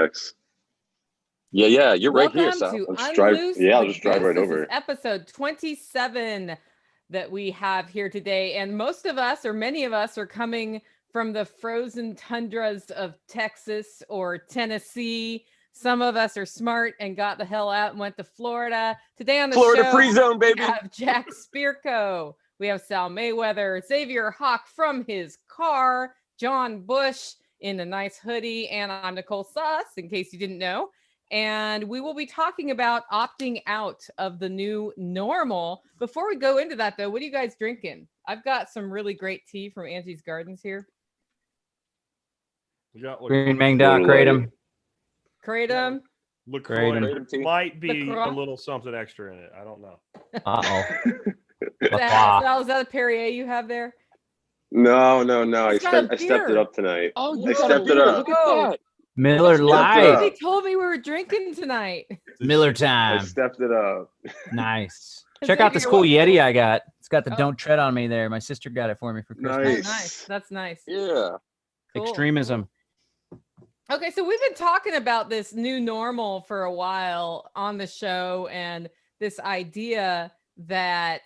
Alex. Yeah, you're right here, Welcome Sal. to I'll just Unloose the I'll just drive right Goose. This over. is episode 27 that we have here today. And most of us, or many of us, are coming from the frozen tundras of Texas or Tennessee. Some of us are smart and got the hell out and went to Florida. Today on the Florida show, free zone, baby. We have Jack Spirko. We have Sal Mayweather, Xavier Hawk from his car, John Bush in a nice hoodie, and I'm Nicole Sauce, in case you didn't know. And we will be talking about opting out of the new normal. Before we go into that, though, what are you guys drinking? I've got some really great tea from Angie's Gardens here. We got Green Mangda, Kratom. Kratom. LaCroix might be a little something extra in it. I don't know. Uh-oh. Sal, is that a Perrier you have there? No. I stepped it up tonight. Oh, you I stepped it up. Look at that. Miller Lite. He told me we were drinking tonight. Miller I time. stepped it up. Nice. Check out this cool Yeti I got. It's got the "Don't Tread on Me" there. My sister got it for me for Christmas. Nice. Oh, nice. That's nice. Yeah. Cool. Extremism. Okay, so we've been talking about this new normal for a while on the show, and this idea that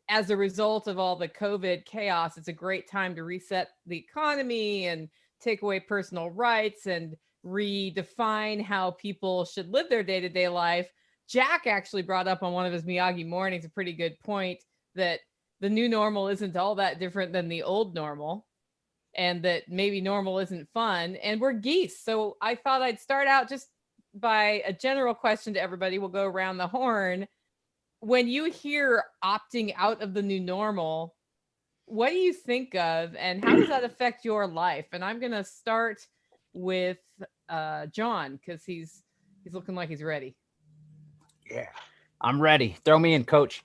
as a result of all the COVID chaos, it's a great time to reset the economy and take away personal rights and redefine how people should live their day-to-day life. Jack actually brought up on one of his Miyagi mornings a pretty good point that the new normal isn't all that different than the old normal, and that maybe normal isn't fun, and we're geese. So I thought I'd start out just by a general question to everybody. We'll go around the horn. When you hear opting out of the new normal, what do you think of, and how does that affect your life? And I'm going to start with John, because he's looking like he's ready. Yeah, I'm ready. Throw me in, coach.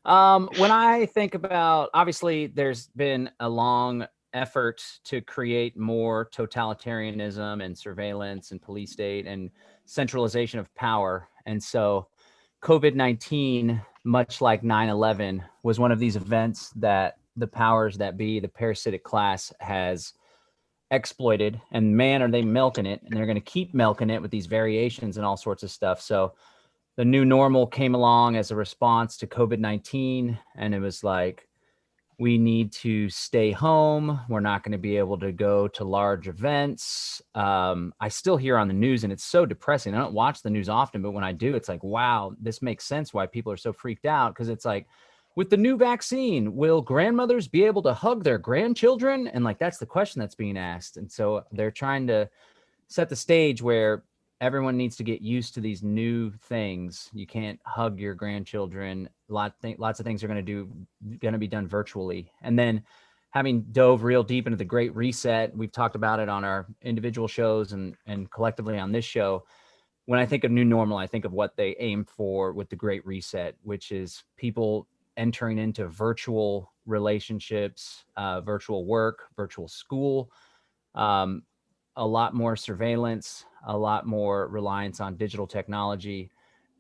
When I think about, obviously, there's been a long effort to create more totalitarianism and surveillance and police state and centralization of power. And so COVID-19, much like 9/11, was one of these events that the powers that be, the parasitic class, has exploited. And man, are they milking it. And they're going to keep milking it with these variations and all sorts of stuff. So the new normal came along as a response to COVID-19. And it was like, we need to stay home. We're not going to be able to go to large events. I still hear on the news, and it's so depressing. I don't watch the news often, but when I do, it's like, wow, this makes sense why people are so freaked out. Because it's like, with the new vaccine, will grandmothers be able to hug their grandchildren? And like, that's the question that's being asked. And so they're trying to set the stage where everyone needs to get used to these new things. You can't hug your grandchildren. Lots of things are going to be done virtually. And then having dove real deep into the Great Reset, we've talked about it on our individual shows and collectively on this show. When I think of new normal, I think of what they aim for with the Great Reset, which is people entering into virtual relationships, virtual work, virtual school, a lot more surveillance, a lot more reliance on digital technology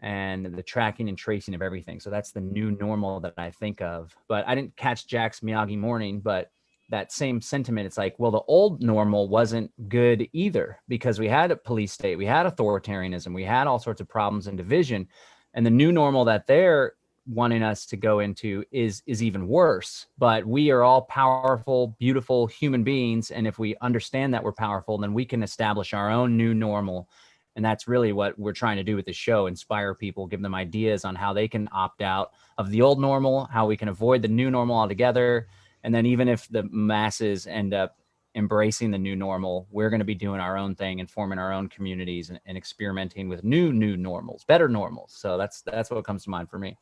and the tracking and tracing of everything. So that's the new normal that I think of. But I didn't catch Jack's Miyagi morning, but that same sentiment, it's like, well, the old normal wasn't good either, because we had a police state, we had authoritarianism, we had all sorts of problems and division. And the new normal that they're wanting us to go into is even worse. But we are all powerful, beautiful human beings. And if we understand that we're powerful, then we can establish our own new normal. And that's really what we're trying to do with this show: inspire people, give them ideas on how they can opt out of the old normal, how we can avoid the new normal altogether. And then even if the masses end up embracing the new normal, we're going to be doing our own thing and forming our own communities and experimenting with new normals, better normals. So that's what comes to mind for me.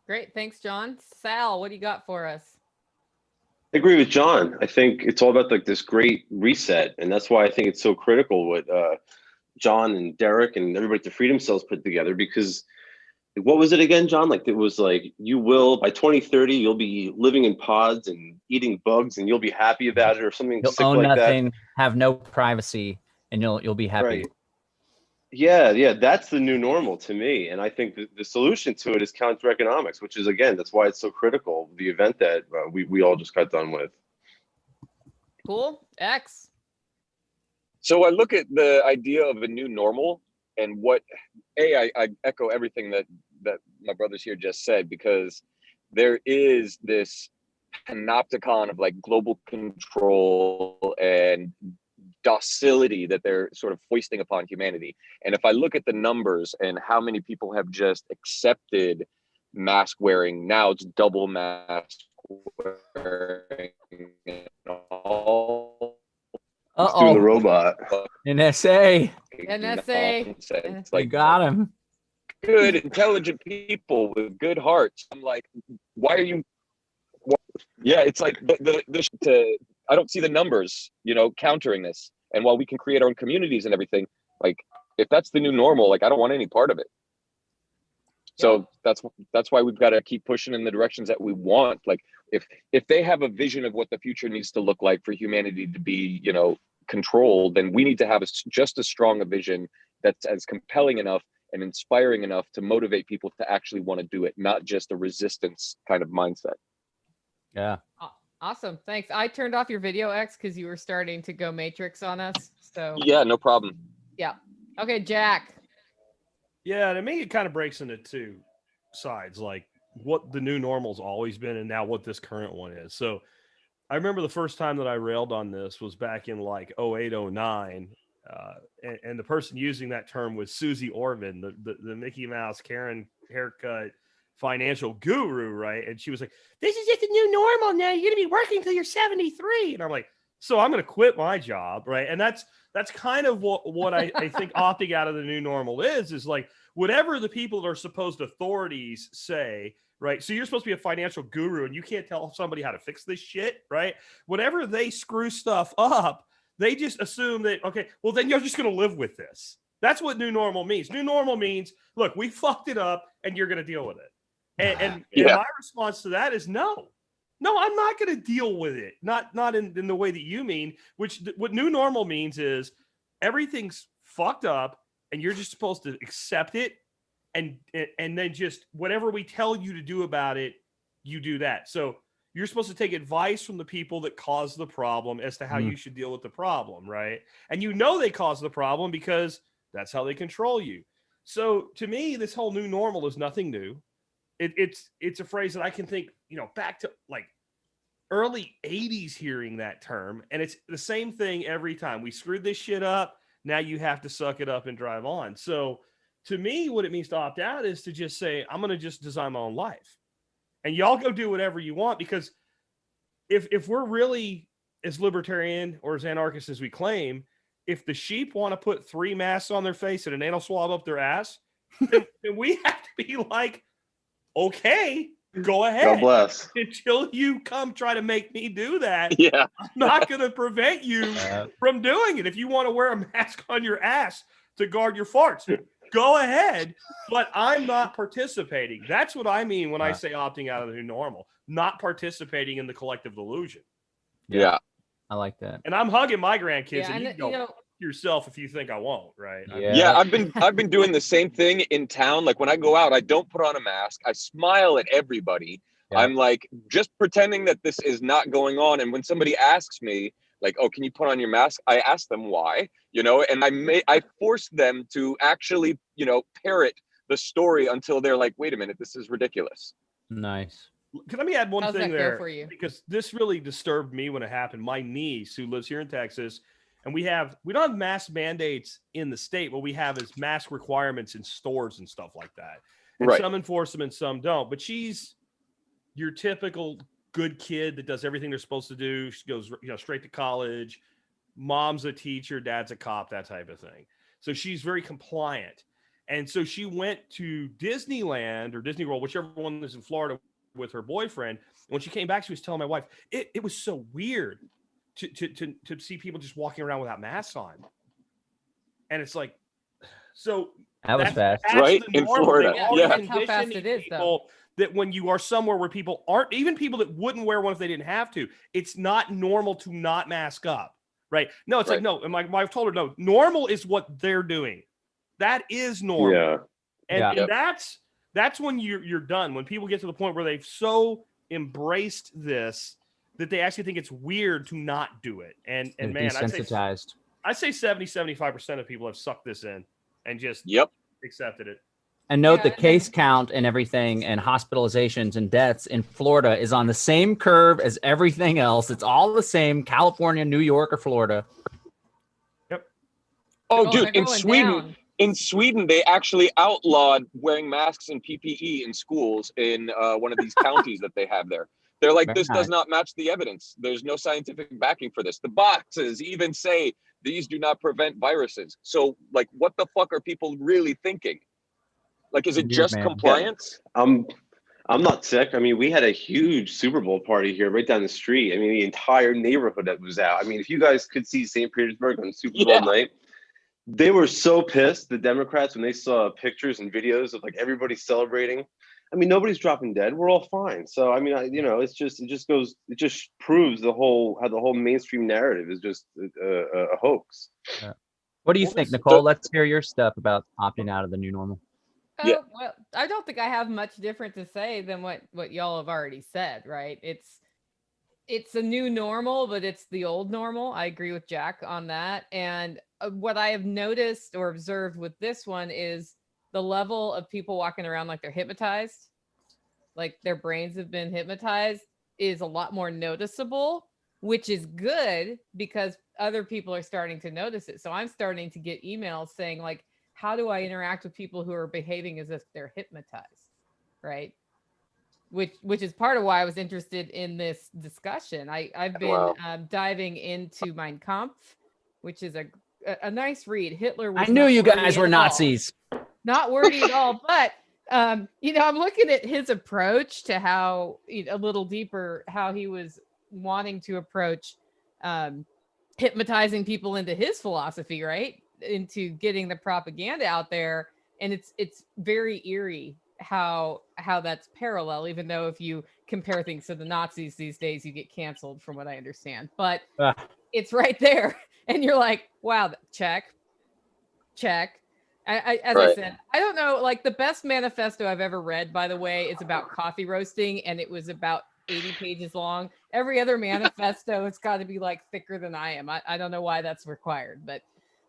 Great. Thanks, John. Sal, what do you got for us? I agree with John. I think it's all about like this great reset. And that's why I think it's so critical what John and Derek and everybody at the Freedom Cells put together, because what was it again, John? Like, it was like, you will, by 2030, you'll be living in pods and eating bugs and you'll be happy about it, or something You'll sick own like nothing, that. have no privacy, and you'll be happy. Right. Yeah, that's the new normal to me. And I think the solution to it is counter economics, which is, again, that's why it's so critical, the event that we all just got done with. Cool. X. So I look at the idea of a new normal, and what I echo everything that my brothers here just said, because there is this panopticon of like global control and docility that they're sort of foisting upon humanity. And if I look at the numbers and how many people have just accepted mask wearing, now it's double mask wearing and all. Let's do the robot. NSA. Nonsense. Like, got him. Good, intelligent people with good hearts. I'm like, why are you? Yeah, it's like I don't see the numbers, countering this. And while we can create our own communities and everything, like if that's the new normal, like I don't want any part of it. So that's why we've got to keep pushing in the directions that we want. Like if they have a vision of what the future needs to look like for humanity to be, controlled, then we need to have just as strong a vision that's as compelling enough and inspiring enough to motivate people to actually want to do it, not just a resistance kind of mindset. Yeah. Awesome. Thanks. I turned off your video, X, because you were starting to go Matrix on us. So yeah, no problem. Yeah. Okay, Jack. Yeah, to me, it kind of breaks into two sides, like what the new normal's always been and now what this current one is. So I remember the first time that I railed on this was back in like 08, 09. And the person using that term was Susie Orman, the Mickey Mouse Karen haircut financial guru, right? And she was like, this is just a new normal now. You're going to be working until you're 73. And I'm like, so I'm going to quit my job, right? And that's kind of what I think opting out of the new normal is like whatever the people that are supposed authorities say, right? So you're supposed to be a financial guru and you can't tell somebody how to fix this shit, right? Whenever they screw stuff up, they just assume that, okay, well, then you're just going to live with this. That's what new normal means. New normal means, look, we fucked it up and you're going to deal with it. And my response to that is no, I'm not going to deal with it. Not in the way that you mean, what new normal means is everything's fucked up and you're just supposed to accept it. And then just whatever we tell you to do about it, you do that. So you're supposed to take advice from the people that caused the problem as to how you should deal with the problem, right? And they caused the problem because that's how they control you. So to me, this whole new normal is nothing new. It's a phrase that I can think, back to like early 80s hearing that term. And it's the same thing every time. We screwed this shit up. Now you have to suck it up and drive on. So to me, what it means to opt out is to just say, I'm going to just design my own life. And y'all go do whatever you want, because if we're really as libertarian or as anarchist as we claim, if the sheep want to put 3 masks on their face and an anal swab up their ass, then we have to be like, okay, go ahead. God bless. Until you come try to make me do that, Yeah. I'm not going to prevent you from doing it. If you want to wear a mask on your ass to guard your farts, go ahead, but I'm not participating. That's what I mean when I say opting out of the new normal, not participating in the collective delusion. Yeah. I like that. And I'm hugging my grandkids, Yeah, and you go yourself if you think I won't, right? Yeah, I've been doing the same thing in town. Like when I go out, I don't put on a mask. I smile at everybody. Yeah. I'm like just pretending that this is not going on. And when somebody asks me, like, oh, can you put on your mask? I ask them why, and I force them to actually, parrot the story until they're like, wait a minute, this is ridiculous. Nice. Let me add one thing there, for you? Because this really disturbed me when it happened. My niece, who lives here in Texas, and we don't have mask mandates in the state. What we have is mask requirements in stores and stuff like that. And some enforce them and some don't. But she's your typical good kid that does everything they're supposed to do. She goes, straight to college. Mom's a teacher, dad's a cop, that type of thing. So she's very compliant. And so she went to Disneyland or Disney World, whichever one is in Florida, with her boyfriend. And when she came back, she was telling my wife, it was so weird to see people just walking around without masks on. And it's like, so that was fast, right? In Florida. Yeah, that's how fast it is, though. That when you are somewhere where people aren't, even people that wouldn't wear one if they didn't have to, it's not normal to not mask up, right? No, it's like, no. And my wife told her, no, normal is what they're doing. That is normal. Yeah. And that's when you're done. When people get to the point where they've so embraced this that they actually think it's weird to not do it. And man, desensitized. I say 75% of people have sucked this in and just Yep. accepted it. And note Yeah, the and case then- count and everything and hospitalizations and deaths in Florida is on the same curve as everything else. It's all the same, California, New York, or Florida. Oh, they're dude, in going Sweden, down. they actually outlawed wearing masks and PPE in schools in one of these counties that they have there. They're like, Very this nice. does not match the evidence. There's no scientific backing for this. The boxes even say these do not prevent viruses. So, like, what the fuck are people really thinking? Like, is it Weird, just man. compliance? I'm not sick. I mean, we had a huge Super Bowl party here right down the street. I mean, the entire neighborhood that was out. I mean, if you guys could see St. Petersburg on Super Bowl night, they were so pissed, the Democrats, when they saw pictures and videos of like everybody celebrating. I mean, nobody's dropping dead. We're all fine. So, I mean, it just proves how the whole mainstream narrative is just a hoax. What do you Well, think, this- Nicole? Let's hear your stuff about opting out of the new normal. Yeah. Well, I don't think I have much different to say than what y'all have already said, right? It's a new normal, but it's the old normal. I agree with Jack on that. And what I have noticed or observed with this one is the level of people walking around like they're hypnotized, like their brains have been hypnotized, is a lot more noticeable, which is good because other people are starting to notice it. So I'm starting to get emails saying like, how do I interact with people who are behaving as if they're hypnotized, right? Which is part of why I was interested in this discussion. I've been Wow. diving into Mein Kampf, which is a nice read. Hitler was I knew not you wordy guys were at all. Nazis. Not wordy at all, but I'm looking at his approach to how a little deeper, how he was wanting to approach hypnotizing people into his philosophy, right? Into getting the propaganda out there. And it's very eerie how that's parallel, even though if you compare things to the Nazis these days, you get canceled from what I understand. But it's right there. And you're like, wow, check. As I said, I don't know, like the best manifesto I've ever read, by the way, is about coffee roasting, and it was about 80 pages long. Every other manifesto, it's got to be like thicker than I am. I don't know why that's required, but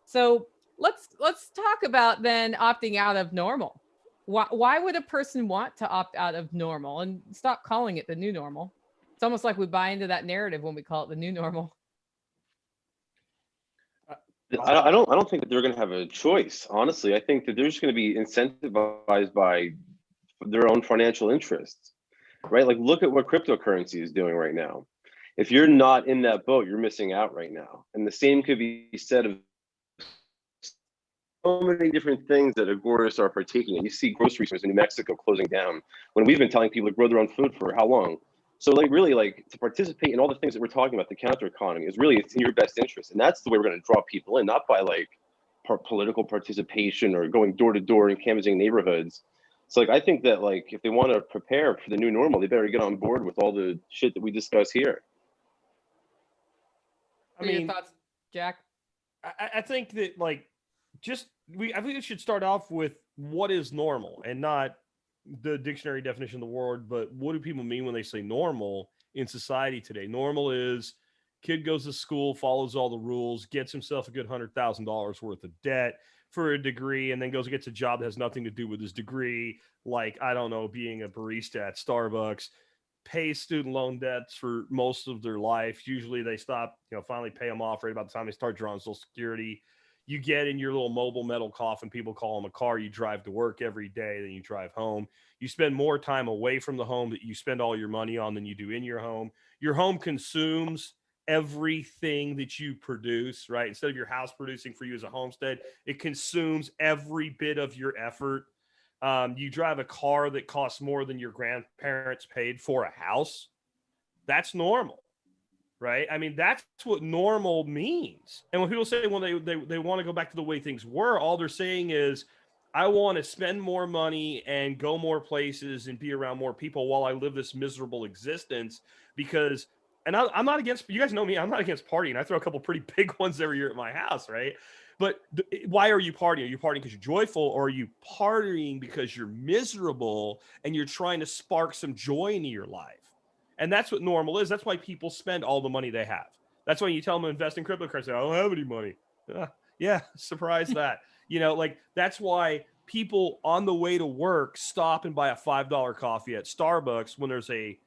so let's talk about then opting out of normal. Why would a person want to opt out of normal and stop calling it the new normal? It's almost like we buy into that narrative when we call it the new normal. I don't think that they're going to have a choice. Honestly, I think that they're just going to be incentivized by their own financial interests, right? Like, look at what cryptocurrency is doing right now. If you're not in that boat, you're missing out right now. And the same could be said of so many different things that agorists are partaking in. You see grocery stores in New Mexico closing down when we've been telling people to grow their own food for how long? So like really like to participate in all the things that we're talking about, the counter economy is really, it's in your best interest. And that's the way we're going to draw people in, not by like political participation or going door to door and canvassing neighborhoods. So like, I think that like, if they want to prepare for the new normal, they better get on board with all the shit that we discuss here. What are your thoughts, Jack? I think that like, I think we should start off with what is normal and not the dictionary definition of the word, but what do people mean when they say normal in society today? Normal is kid goes to school, follows all the rules, gets himself a good $100,000 worth of debt for a degree, and then goes and gets a job that has nothing to do with his degree. Like, I don't know, being a barista at Starbucks, pays student loan debts for most of their life. Usually they stop, finally pay them off right about the time they start drawing Social Security. You get in your little mobile metal coffin, people call them a car. You drive to work every day, then you drive home. You spend more time away from the home that you spend all your money on than you do in your home. Your home consumes everything that you produce, right? Instead of your house producing for you as a homestead, it consumes every bit of your effort. You drive a car that costs more than your grandparents paid for a house. That's normal. Right. I mean, that's what normal means. And when people say, well, they want to go back to the way things were, all they're saying is, I want to spend more money and go more places and be around more people while I live this miserable existence. Because, and I'm not against, you guys know me, I'm not against partying. I throw a couple pretty big ones every year at my house. Right. But why are you partying? Are you partying because you're joyful, or are you partying because you're miserable and you're trying to spark some joy into your life? And that's what normal is. That's why people spend all the money they have. That's why you tell them to invest in cryptocurrency. I don't have any money. Yeah, surprise that. Like that's why people on the way to work stop and buy a $5 coffee at Starbucks when there's a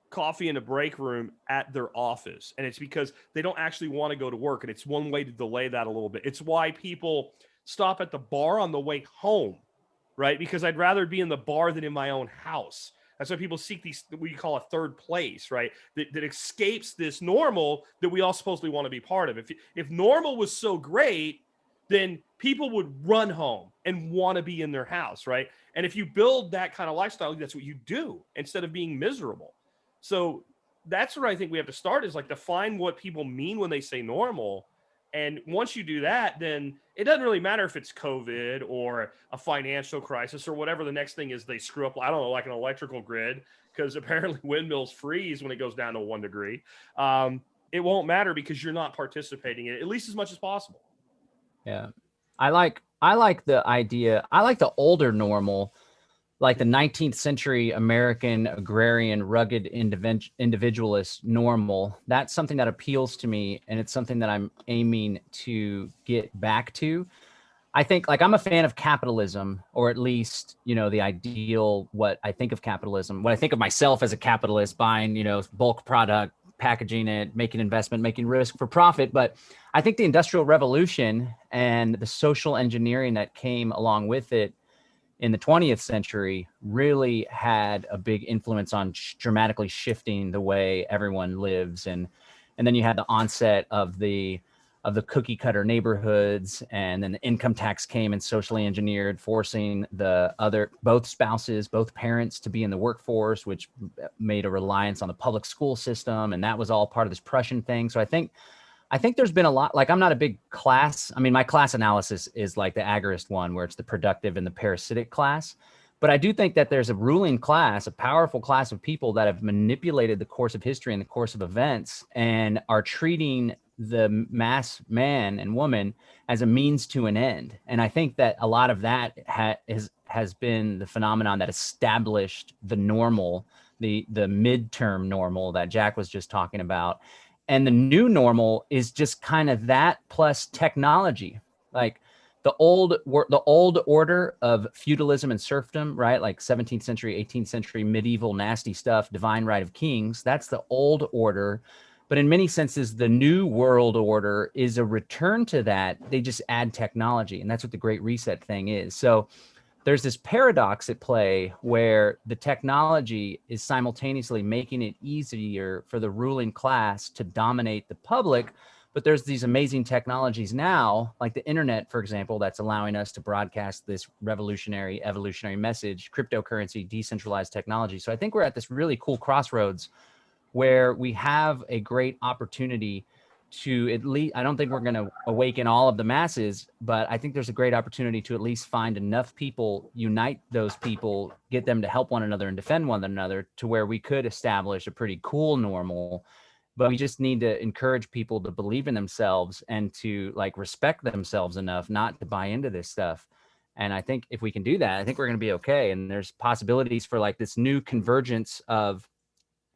coffee in a break room at their office. And it's because they don't actually want to go to work. And it's one way to delay that a little bit. It's why people stop at the bar on the way home, right? Because I'd rather be in the bar than in my own house. That's why people seek these, what you call a third place, right? That escapes this normal that we all supposedly want to be part of. If normal was so great, then people would run home and want to be in their house, right? And if you build that kind of lifestyle, that's what you do instead of being miserable. So that's where I think we have to start, is like define what people mean when they say normal. And once you do that, then it doesn't really matter if it's COVID or a financial crisis or whatever the next thing is they screw up. I don't know, like an electrical grid, because apparently windmills freeze when it goes down to 1 degree. It won't matter because you're not participating in it, at least as much as possible. Yeah. I like the idea. I like the older normal, like the 19th century American agrarian, rugged individualist normal. That's something that appeals to me. And it's something that I'm aiming to get back to. I think, like, I'm a fan of capitalism, or at least, the ideal, what I think of capitalism, what I think of myself as a capitalist, buying, bulk product, packaging it, making investment, making risk for profit. But I think the Industrial Revolution and the social engineering that came along with it in the 20th century really had a big influence on dramatically shifting the way everyone lives. And then you had the onset of the cookie cutter neighborhoods, and then the income tax came and socially engineered, forcing both spouses, both parents to be in the workforce, which made a reliance on the public school system. And that was all part of this Prussian thing. So I think there's been a lot, like, I'm not a big class. I mean, my class analysis is like the agorist one, where it's the productive and the parasitic class. But I do think that there's a ruling class, a powerful class of people that have manipulated the course of history and the course of events, and are treating the mass man and woman as a means to an end. And I think that a lot of that has been the phenomenon that established the normal, the midterm normal that Jack was just talking about. And the new normal is just kind of that plus technology. Like the old order of feudalism and serfdom, right? Like 17th century, 18th century, medieval nasty stuff, divine right of kings. That's the old order. But in many senses, the new world order is a return to that. They just add technology. And that's what the Great Reset thing is. So there's this paradox at play where the technology is simultaneously making it easier for the ruling class to dominate the public. But there's these amazing technologies now, like the internet, for example, that's allowing us to broadcast this revolutionary, evolutionary message, cryptocurrency, decentralized technology. So I think we're at this really cool crossroads where we have a great opportunity to, at least, I don't think we're going to awaken all of the masses, but I think there's a great opportunity to at least find enough people, unite those people, get them to help one another and defend one another, to where we could establish a pretty cool normal. But we just need to encourage people to believe in themselves and to, like, respect themselves enough not to buy into this stuff. And I think if we can do that, I think we're going to be okay. And there's possibilities for, like, this new convergence of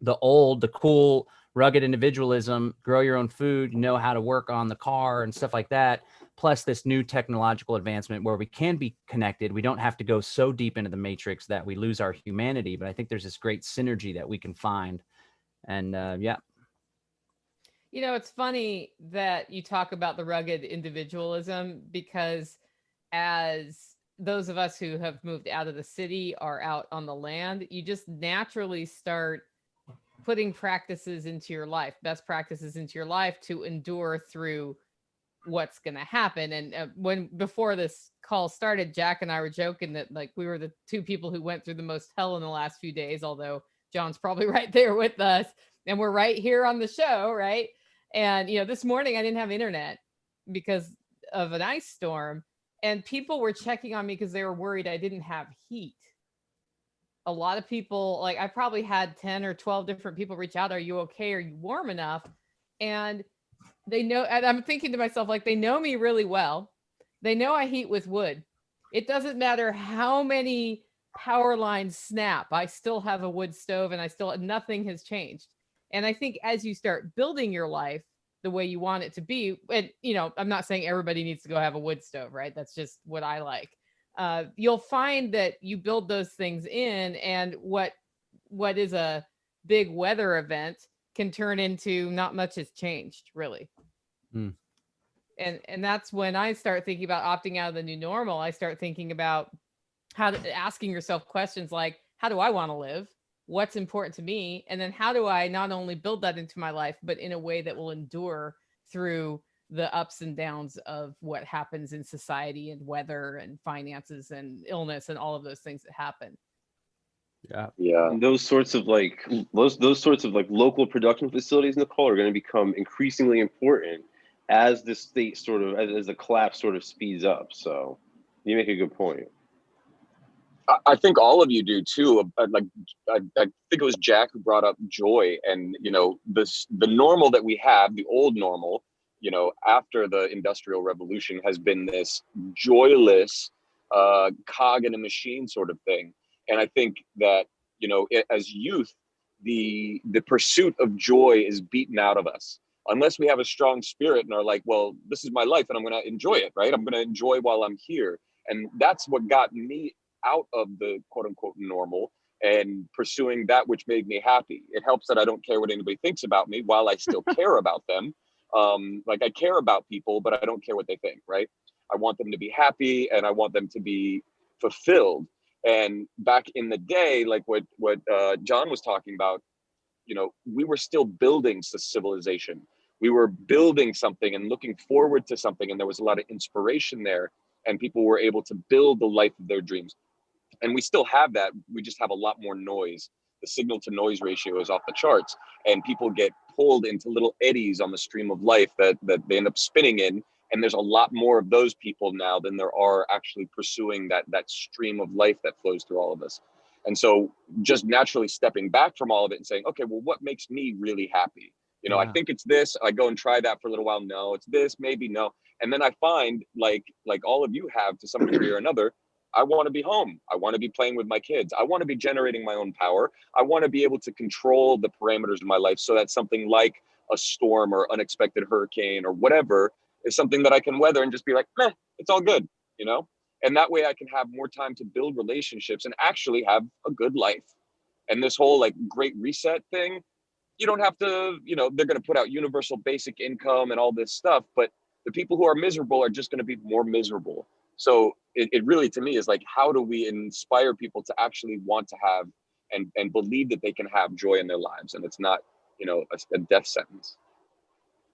the cool, rugged individualism, grow your own food, know how to work on the car and stuff like that, plus this new technological advancement where we can be connected. We don't have to go so deep into the matrix that we lose our humanity. But I think there's this great synergy that we can find. And yeah. It's funny that you talk about the rugged individualism, because as those of us who have moved out of the city are out on the land, you just naturally start putting practices into your life, best practices into your life to endure through what's going to happen. And before this call started, Jack and I were joking that, like, we were the two people who went through the most hell in the last few days, although John's probably right there with us, and we're right here on the show, right? And this morning I didn't have internet because of an ice storm, and people were checking on me because they were worried I didn't have heat. A lot of people, like, I probably had 10 or 12 different people reach out. Are you okay? Are you warm enough? And they know, and I'm thinking to myself, like, they know me really well. They know I heat with wood. It doesn't matter how many power lines snap. I still have a wood stove, and nothing has changed. And I think as you start building your life the way you want it to be. And, you know, I'm not saying everybody needs to go have a wood stove, right? That's just what I like. You'll find that you build those things in, and what is a big weather event can turn into not much has changed, really. Mm. And that's when I start thinking about opting out of the new normal. I start thinking about asking yourself questions like, how do I want to live? What's important to me? And then how do I not only build that into my life, but in a way that will endure through the ups and downs of what happens in society and weather and finances and illness and all of those things that happen. Yeah. And those sorts of like local production facilities, Nicole, are going to become increasingly important as the state sort of as the collapse sort of speeds up. So you make a good point. I think all of you do too. Like I think it was Jack who brought up joy, and you know, the normal that we have, the old normal, you know, after the Industrial Revolution, has been this joyless cog in a machine sort of thing. And I think that, you know, as youth, the pursuit of joy is beaten out of us unless we have a strong spirit and are like, well, this is my life and I'm going to enjoy it, right? I'm going to enjoy while I'm here. And that's what got me out of the quote unquote normal and pursuing that which made me happy. It helps that I don't care what anybody thinks about me while I still care about them. Like I care about people, but I don't care what they think, right? I want them to be happy and I want them to be fulfilled. And back in the day, like what John was talking about, you know, we were still building civilization. We were building something and looking forward to something. And there was a lot of inspiration there. And people were able to build the life of their dreams. And we still have that. We just have a lot more noise. The signal to noise ratio is off the charts. And people get pulled into little eddies on the stream of life that they end up spinning in. And there's a lot more of those people now than there are actually pursuing that stream of life that flows through all of us. And so just naturally stepping back from all of it and saying, okay, well, what makes me really happy? You know, I think it's this. I go and try that for a little while. No, it's this, maybe no. And then I find, like all of you have to some degree or another, I want to be home. I want to be playing with my kids. I want to be generating my own power. I want to be able to control the parameters of my life so that something like a storm or unexpected hurricane or whatever is something that I can weather and just be like, meh, it's all good, you know? And that way I can have more time to build relationships and actually have a good life. And this whole like great reset thing, you don't have to, you know, they're going to put out universal basic income and all this stuff, but the people who are miserable are just going to be more miserable. So it really, to me, is like, how do we inspire people to actually want to have and believe that they can have joy in their lives and it's not, you know, a death sentence.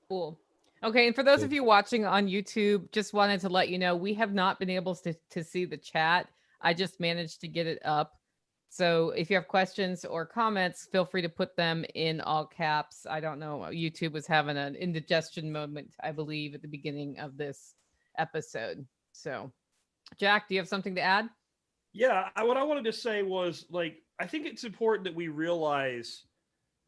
Cool. Okay, and for those of you watching on YouTube, just wanted to let you know we have not been able to see the chat. I just managed to get it up. So if you have questions or comments, feel free to put them in all caps. I don't know. YouTube was having an indigestion moment, I believe, at the beginning of this episode. So, Jack, do you have something to add? Yeah, what I wanted to say was, like, I think it's important that we realize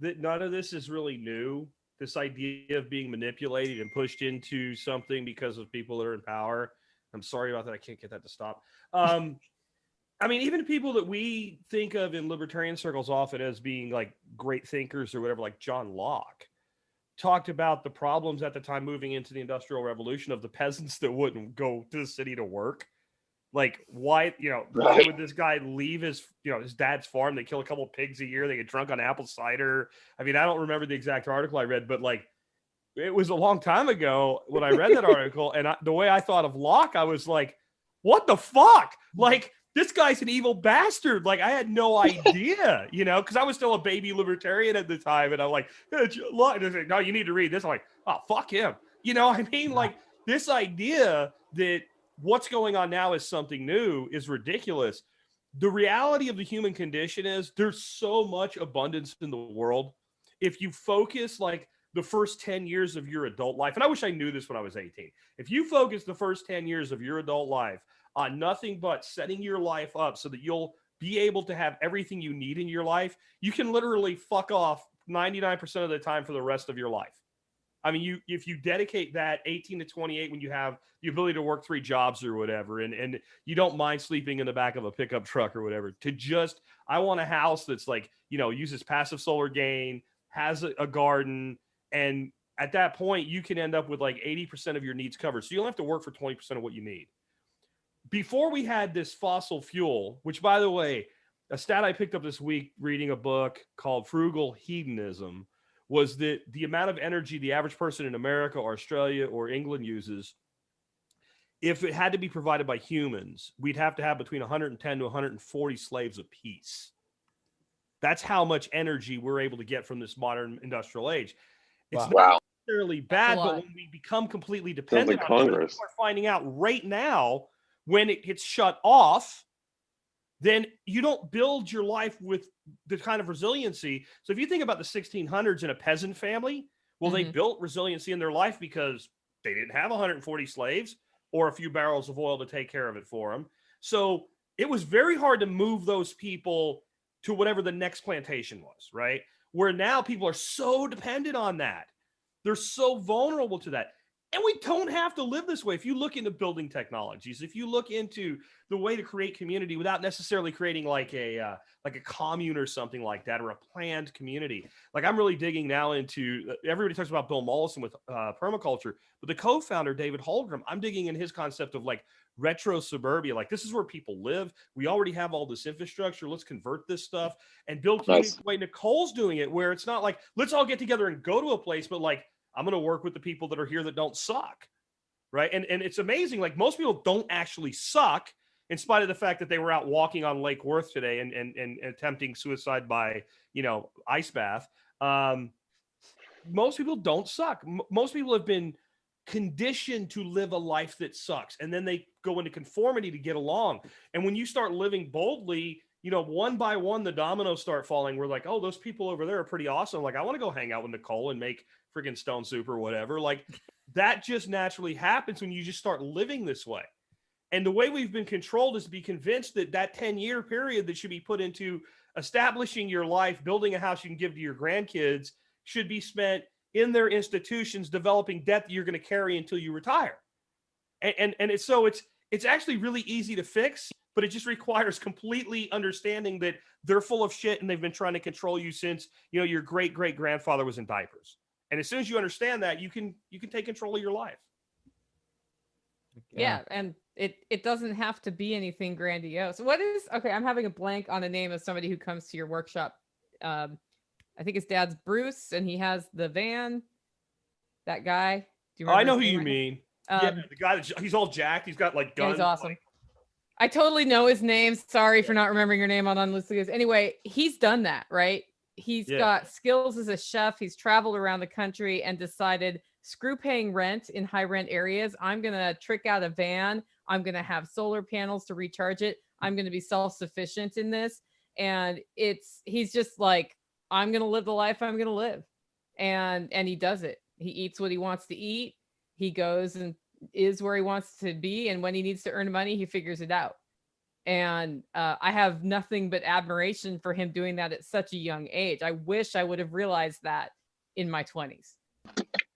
that none of this is really new. This idea of being manipulated and pushed into something because of people that are in power. I'm sorry about that. I can't get that to stop. I mean, even people that we think of in libertarian circles often as being like great thinkers or whatever, like John Locke, talked about the problems at the time moving into the Industrial Revolution of the peasants that wouldn't go to the city to work. Like, why would this guy leave his dad's farm? They kill a couple of pigs a year. They get drunk on apple cider. I mean, I don't remember the exact article I read, but like, it was a long time ago when I read that article. And the way I thought of Locke, I was like, what the fuck? Like, this guy's an evil bastard. Like, I had no idea, because I was still a baby libertarian at the time. And I'm like, hey, no, you need to read this. I'm like, oh, fuck him. I mean, like, this idea that what's going on now is something new is ridiculous. The reality of the human condition is there's so much abundance in the world. If you focus like the first 10 years of your adult life, and I wish I knew this when I was 18, if you focus the first 10 years of your adult life on nothing but setting your life up so that you'll be able to have everything you need in your life, you can literally fuck off 99% of the time for the rest of your life. I mean, if you dedicate that 18 to 28, when you have the ability to work 3 jobs or whatever, and you don't mind sleeping in the back of a pickup truck or whatever, to just, I want a house that's like, uses passive solar gain, has a garden, and at that point, you can end up with like 80% of your needs covered. So you don't have to work for 20% of what you need. Before we had this fossil fuel, which, by the way, a stat I picked up this week reading a book called Frugal Hedonism, was that the amount of energy the average person in America or Australia or England uses, if it had to be provided by humans, we'd have to have between 110 to 140 slaves apiece. That's how much energy we're able to get from this modern industrial age. It's not necessarily bad, but when we become completely dependent on it, we're finding out right now when it gets shut off, then you don't build your life with the kind of resiliency. So if you think about the 1600s in a peasant family, well, they built resiliency in their life because they didn't have 140 slaves or a few barrels of oil to take care of it for them. So it was very hard to move those people to whatever the next plantation was, right? Where now people are so dependent on that. They're so vulnerable to that. And we don't have to live this way. If you look into building technologies, if you look into the way to create community without necessarily creating like a commune or something like that, or a planned community. Like I'm really digging now into, everybody talks about Bill Mollison with permaculture, but the co-founder, David Holmgren, I'm digging in his concept of like retro suburbia. Like this is where people live. We already have all this infrastructure. Let's convert this stuff and build community the way Nicole's doing it, where it's not like, let's all get together and go to a place, but like, I'm going to work with the people that are here that don't suck, right? And it's amazing. Like most people don't actually suck, in spite of the fact that they were out walking on Lake Worth today and attempting suicide by, ice bath. Most people don't suck. Most people have been conditioned to live a life that sucks, and then they go into conformity to get along. And when you start living boldly, one by one, the dominoes start falling. We're like, oh, those people over there are pretty awesome. Like, I want to go hang out with Nicole and make freaking stone soup or whatever. Like, that just naturally happens when you just start living this way. And the way we've been controlled is to be convinced that that 10-year period that should be put into establishing your life, building a house you can give to your grandkids, should be spent in their institutions, developing debt that you're going to carry until you retire. And it's actually really easy to fix, but it just requires completely understanding that they're full of shit and they've been trying to control you since, your great-great-grandfather was in diapers. And as soon as you understand that, you can take control of your life. Yeah, and it doesn't have to be anything grandiose. I'm having a blank on the name of somebody who comes to your workshop. I think his dad's Bruce, and he has the van. That guy. Do you remember? I know who you mean. Yeah, the guy he's all jacked. He's got like guns. He's awesome. I totally know his name. Sorry for not remembering your name on Unlisted. Anyway, he's done that, right? He's got skills as a chef. He's traveled around the country and decided, screw paying rent in high rent areas. I'm going to trick out a van. I'm going to have solar panels to recharge it. I'm going to be self-sufficient in this. And he's just like, I'm going to live the life I'm going to live. And he does it. He eats what he wants to eat. He goes and is where he wants to be. And when he needs to earn money, he figures it out. And I have nothing but admiration for him doing that at such a young age. I wish I would have realized that in my 20s.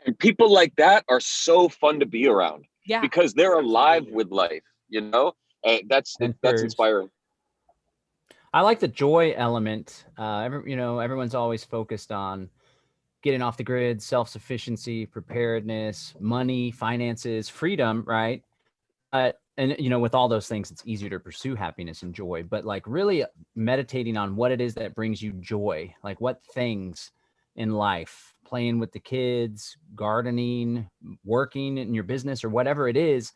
And people like that are so fun to be around. Yeah, because they're alive with life, that's inspiring. I like the joy element. Everyone's always focused on getting off the grid, self-sufficiency, preparedness, money, finances, freedom, right? And with all those things, it's easier to pursue happiness and joy, but like really meditating on what it is that brings you joy, like what things in life, playing with the kids, gardening, working in your business or whatever it is,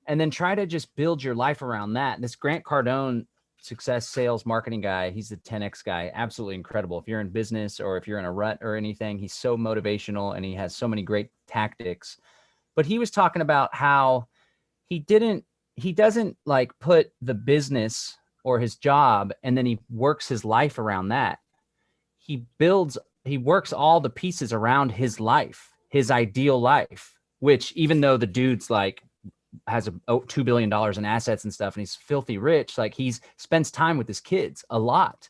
and then try to just build your life around that. This Grant Cardone, success sales marketing guy, he's the 10X guy, absolutely incredible. If you're in business or if you're in a rut or anything, he's so motivational and he has so many great tactics. But he was talking about how he doesn't like put the business or his job and then he works his life around that. He works all the pieces around his life, his ideal life, which even though the dude's like has $2 billion in assets and stuff, and he's filthy rich, like he spends time with his kids a lot.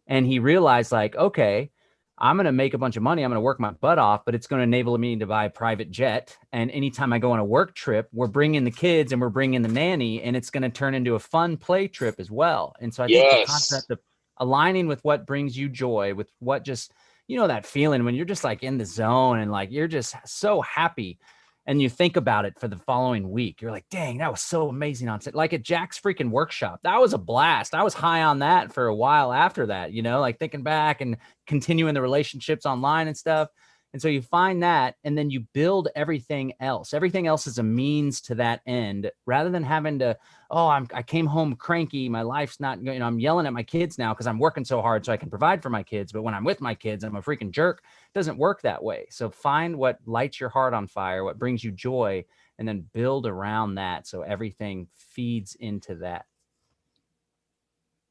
And he realized like, okay, I'm going to make a bunch of money. I'm going to work my butt off, but it's going to enable me to buy a private jet. And anytime I go on a work trip, we're bringing the kids and we're bringing the nanny, and it's going to turn into a fun play trip as well. And so I think the concept of aligning with what brings you joy, with what just, you know, that feeling when you're just like in the zone and like, you're just so happy. And you think about it for the following week. You're like, dang, that was so amazing on set. Like at Jack's freaking workshop, that was a blast. I was high on that for a while after that, you know, like thinking back and continuing the relationships online and stuff. And so you find that, and then you build everything else. Everything else is a means to that end, rather than having to, oh, I came home cranky. My life's not, you know, I'm yelling at my kids now because I'm working so hard so I can provide for my kids. But when I'm with my kids, I'm a freaking jerk. It doesn't work that way. So find what lights your heart on fire, what brings you joy, and then build around that. So everything feeds into that.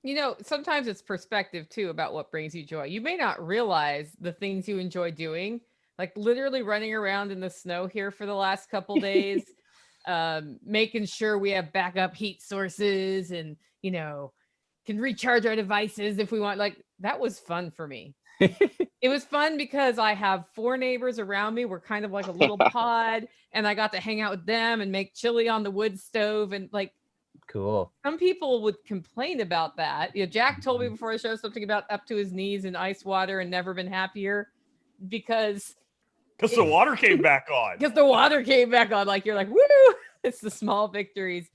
You know, sometimes it's perspective too about what brings you joy. You may not realize the things you enjoy doing, like literally running around in the snow here for the last couple days, making sure we have backup heat sources and, you know, can recharge our devices if we want. Like, that was fun for me. It was fun because I have 4 neighbors around me. We're kind of like a little pod, and I got to hang out with them and make chili on the wood stove. And like, cool. Some people would complain about that. You know, Jack told me before the show something about up to his knees in ice water and never been happier because the water came back on. Because the water came back on. Like, you're like, woo! It's the small victories.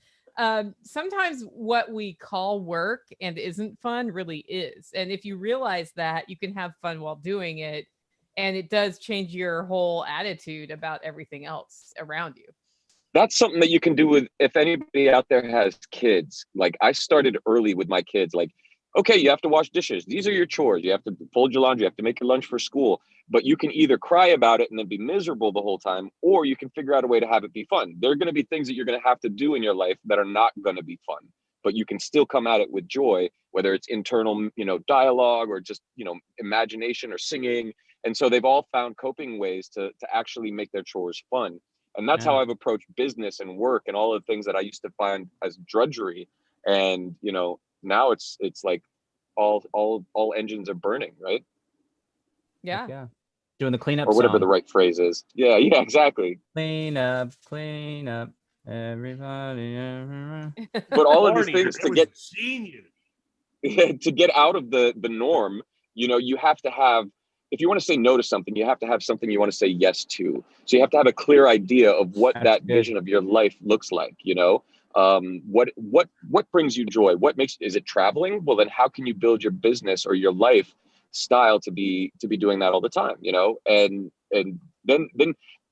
Sometimes what we call work and isn't fun really is. And if you realize that, you can have fun while doing it. And it does change your whole attitude about everything else around you. That's something that you can do with, if anybody out there has kids. Like, I started early with my kids. Like, okay, you have to wash dishes. These are your chores. You have to fold your laundry. You have to make your lunch for school. But you can either cry about it and then be miserable the whole time, or you can figure out a way to have it be fun. There are going to be things that you're going to have to do in your life that are not going to be fun, but you can still come at it with joy, whether it's internal, you know, dialogue or just, you know, imagination or singing. And so they've all found coping ways to actually make their chores fun. And that's how I've approached business and work and all the things that I used to find as drudgery. And, you know, now it's like all engines are burning, right? Yeah. Doing the cleanup or whatever song. the right phrase is. Yeah, exactly. Clean up, everybody. But all of these things to get out of the norm, you know, you have to have, if you want to say no to something, you have to have something you want to say yes to. So you have to have a clear idea of what that vision of your life looks like, you know. What brings you joy? What makes, is it traveling? Well, then how can you build your business or your life style to be doing that all the time, you know? And then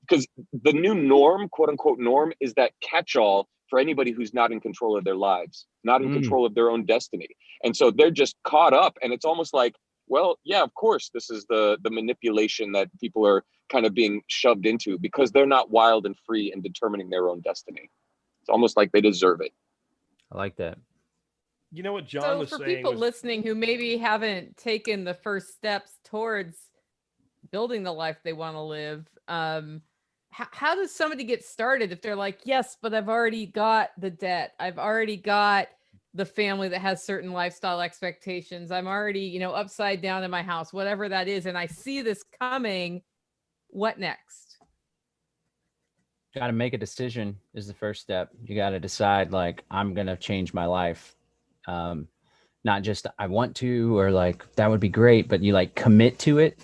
because the new norm, quote unquote norm, is that catch-all for anybody who's not in control of their lives, not in control of their own destiny. And so they're just caught up, and it's almost like, well, yeah, of course, this is the manipulation that people are kind of being shoved into because they're not wild and free in determining their own destiny. It's almost like they deserve it. I like that. You know what John was saying? So for people listening who maybe haven't taken the first steps towards building the life they want to live, how does somebody get started if they're like, yes, but I've already got the debt. I've already got the family that has certain lifestyle expectations. I'm already, you know, upside down in my house, whatever that is. And I see this coming. What next? Got to make a decision is the first step. You got to decide, like, I'm going to change my life. Not just I want to, or like, that would be great, but you like commit to it.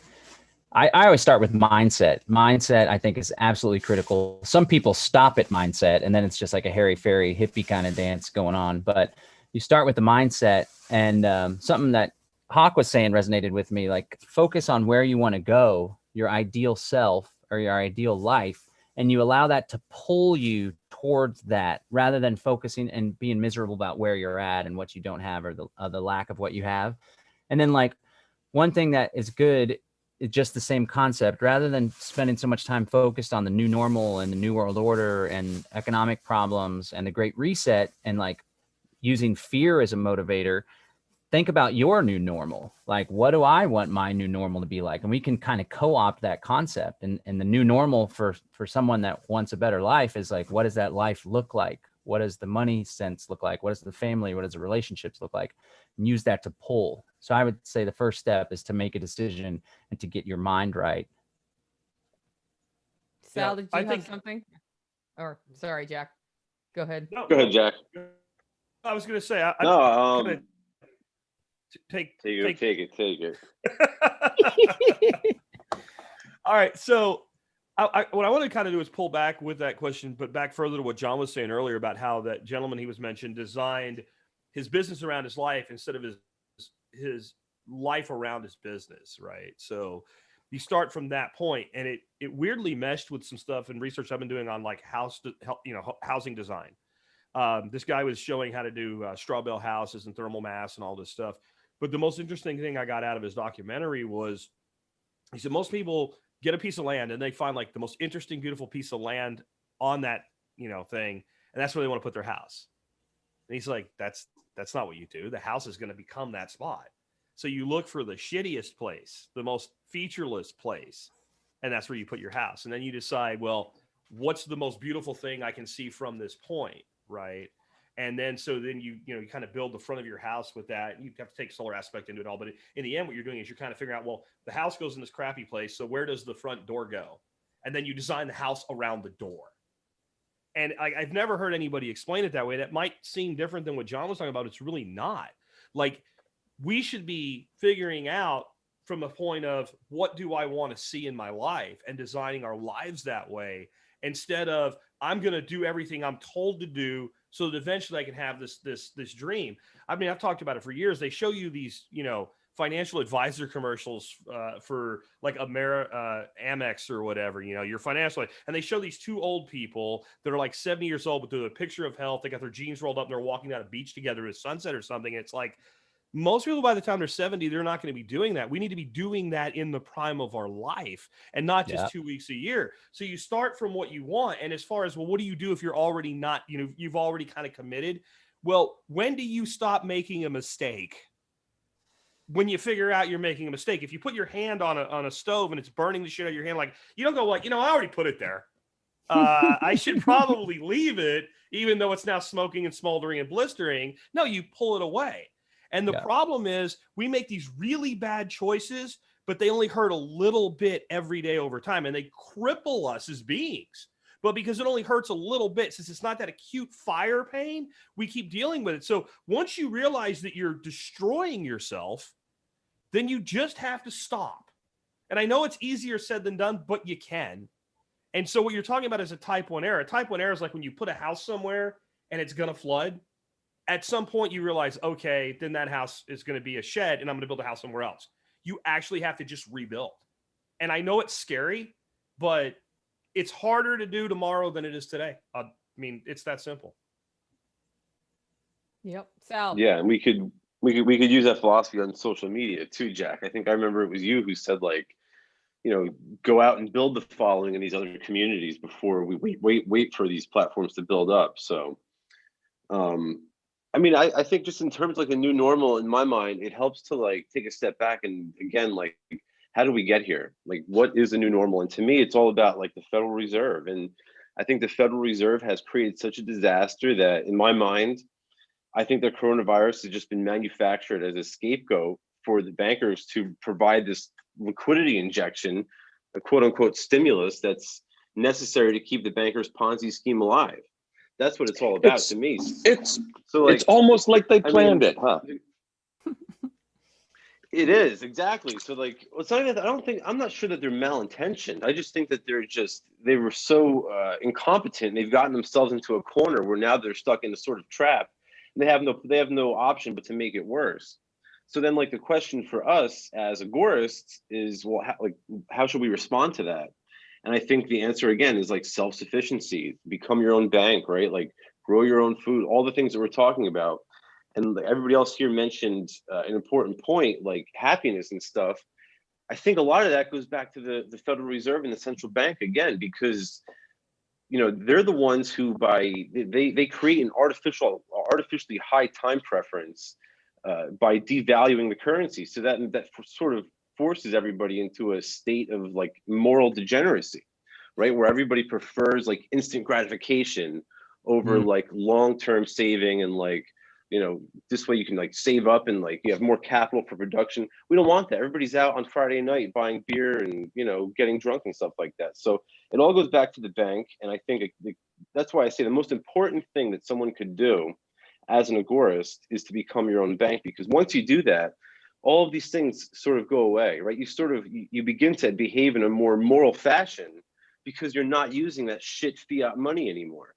I always start with mindset. Mindset, I think, is absolutely critical. Some people stop at mindset, and then it's just like a hairy-fairy hippie kind of dance going on. But you start with the mindset, and something that Hawk was saying resonated with me, like focus on where you want to go, your ideal self or your ideal life, and you allow that to pull you towards that rather than focusing and being miserable about where you're at and what you don't have, or the lack of what you have. And then, like, one thing that is good, it's just the same concept. Rather than spending so much time focused on the new normal and the new world order and economic problems and the Great Reset and like using fear as a motivator, think about your new normal. Like, what do I want my new normal to be like? And we can kind of co-opt that concept. And the new normal for someone that wants a better life is like, what does that life look like? What does the money sense look like? What does the family, what does the relationships look like? And use that to pull. So I would say the first step is to make a decision and to get your mind right. Sal, did you have something? Or sorry, Jack. Go ahead. No, go ahead, Jack. I was going to say, Take it. All right. So what I want to kind of do is pull back with that question, but back further to what John was saying earlier about how that gentleman he was mentioned designed his business around his life instead of his life around his business. Right. So you start from that point, and it weirdly meshed with some stuff and research I've been doing on like housing design. This guy was showing how to do straw bale houses and thermal mass and all this stuff. But the most interesting thing I got out of his documentary was he said most people get a piece of land and they find like the most interesting, beautiful piece of land on that, thing. And that's where they want to put their house. And he's like, that's not what you do. The house is going to become that spot. So you look for the shittiest place, the most featureless place, and that's where you put your house. And then you decide, well, what's the most beautiful thing I can see from this point, right? And then you kind of build the front of your house with that. You have to take solar aspect into it all, but in the end, what you're doing is you're kind of figuring out, well, the house goes in this crappy place, so where does the front door go? And then you design the house around the door. And I've never heard anybody explain it that way. That might seem different than what John was talking about. It's really not. Like, we should be figuring out from a point of what do I want to see in my life and designing our lives that way, instead of I'm going to do everything I'm told to do so that eventually I can have this dream. I mean, I've talked about it for years. They show you these, financial advisor commercials for like Amex or whatever, your financial, and they show these two old people that are like 70 years old, but they're a picture of health. They got their jeans rolled up and they're walking down a beach together at sunset or something. And it's like, most people by the time they're 70, they're not going to be doing that. We need to be doing that in the prime of our life and not just 2 weeks a year. So you start from what you want. And as far as, well, what do you do if you're already not, you've already kind of committed? Well, when do you stop making a mistake? When you figure out you're making a mistake. If you put your hand on a stove and it's burning the shit out of your hand, like, you don't go like, I already put it there. I should probably leave it, even though it's now smoking and smoldering and blistering. No, you pull it away. And the problem is we make these really bad choices, but they only hurt a little bit every day over time, and they cripple us as beings. But because it only hurts a little bit, since it's not that acute fire pain, we keep dealing with it. So once you realize that you're destroying yourself, then you just have to stop. And I know it's easier said than done, but you can. And so what you're talking about is a type 1 error. Type 1 error is like when you put a house somewhere and it's going to flood. At some point you realize, okay, then that house is going to be a shed and I'm going to build a house somewhere else. You actually have to just rebuild. And I know it's scary, but it's harder to do tomorrow than it is today. I mean, it's that simple. Yep. Sal. Yeah, and we could use that philosophy on social media too, Jack. I think I remember it was you who said, like, go out and build the following in these other communities before we wait for these platforms to build up. So, I mean, I think just in terms of like a new normal, in my mind, it helps to like take a step back and again, like, how do we get here? Like, what is the new normal? And to me, it's all about like the Federal Reserve. And I think the Federal Reserve has created such a disaster that in my mind, I think the coronavirus has just been manufactured as a scapegoat for the bankers to provide this liquidity injection, a quote unquote stimulus that's necessary to keep the bankers' Ponzi scheme alive. That's what it's all about to me. It's almost like they planned it, huh? It is, exactly. So like, it's not even, I'm not sure that they're malintentioned. I just think that they were so incompetent. They've gotten themselves into a corner where now they're stuck in a sort of trap. And they have no option but to make it worse. So then like the question for us as agorists is, well, how should we respond to that? And I think the answer again is like self-sufficiency, become your own bank, right? Like grow your own food, all the things that we're talking about. And everybody else here mentioned an important point, like happiness and stuff. I think a lot of that goes back to the Federal Reserve and the central bank again, because they're the ones who they create an artificially high time preference by devaluing the currency. So that sort of forces everybody into a state of like moral degeneracy, right? Where everybody prefers like instant gratification over like long-term saving and like, this way you can like save up and like you have more capital for production. We don't want that. Everybody's out on Friday night buying beer and, getting drunk and stuff like that. So it all goes back to the bank. And I think that's why I say the most important thing that someone could do as an agorist is to become your own bank, because once you do that, all of these things sort of go away, right? You begin to behave in a more moral fashion because you're not using that shit fiat money anymore.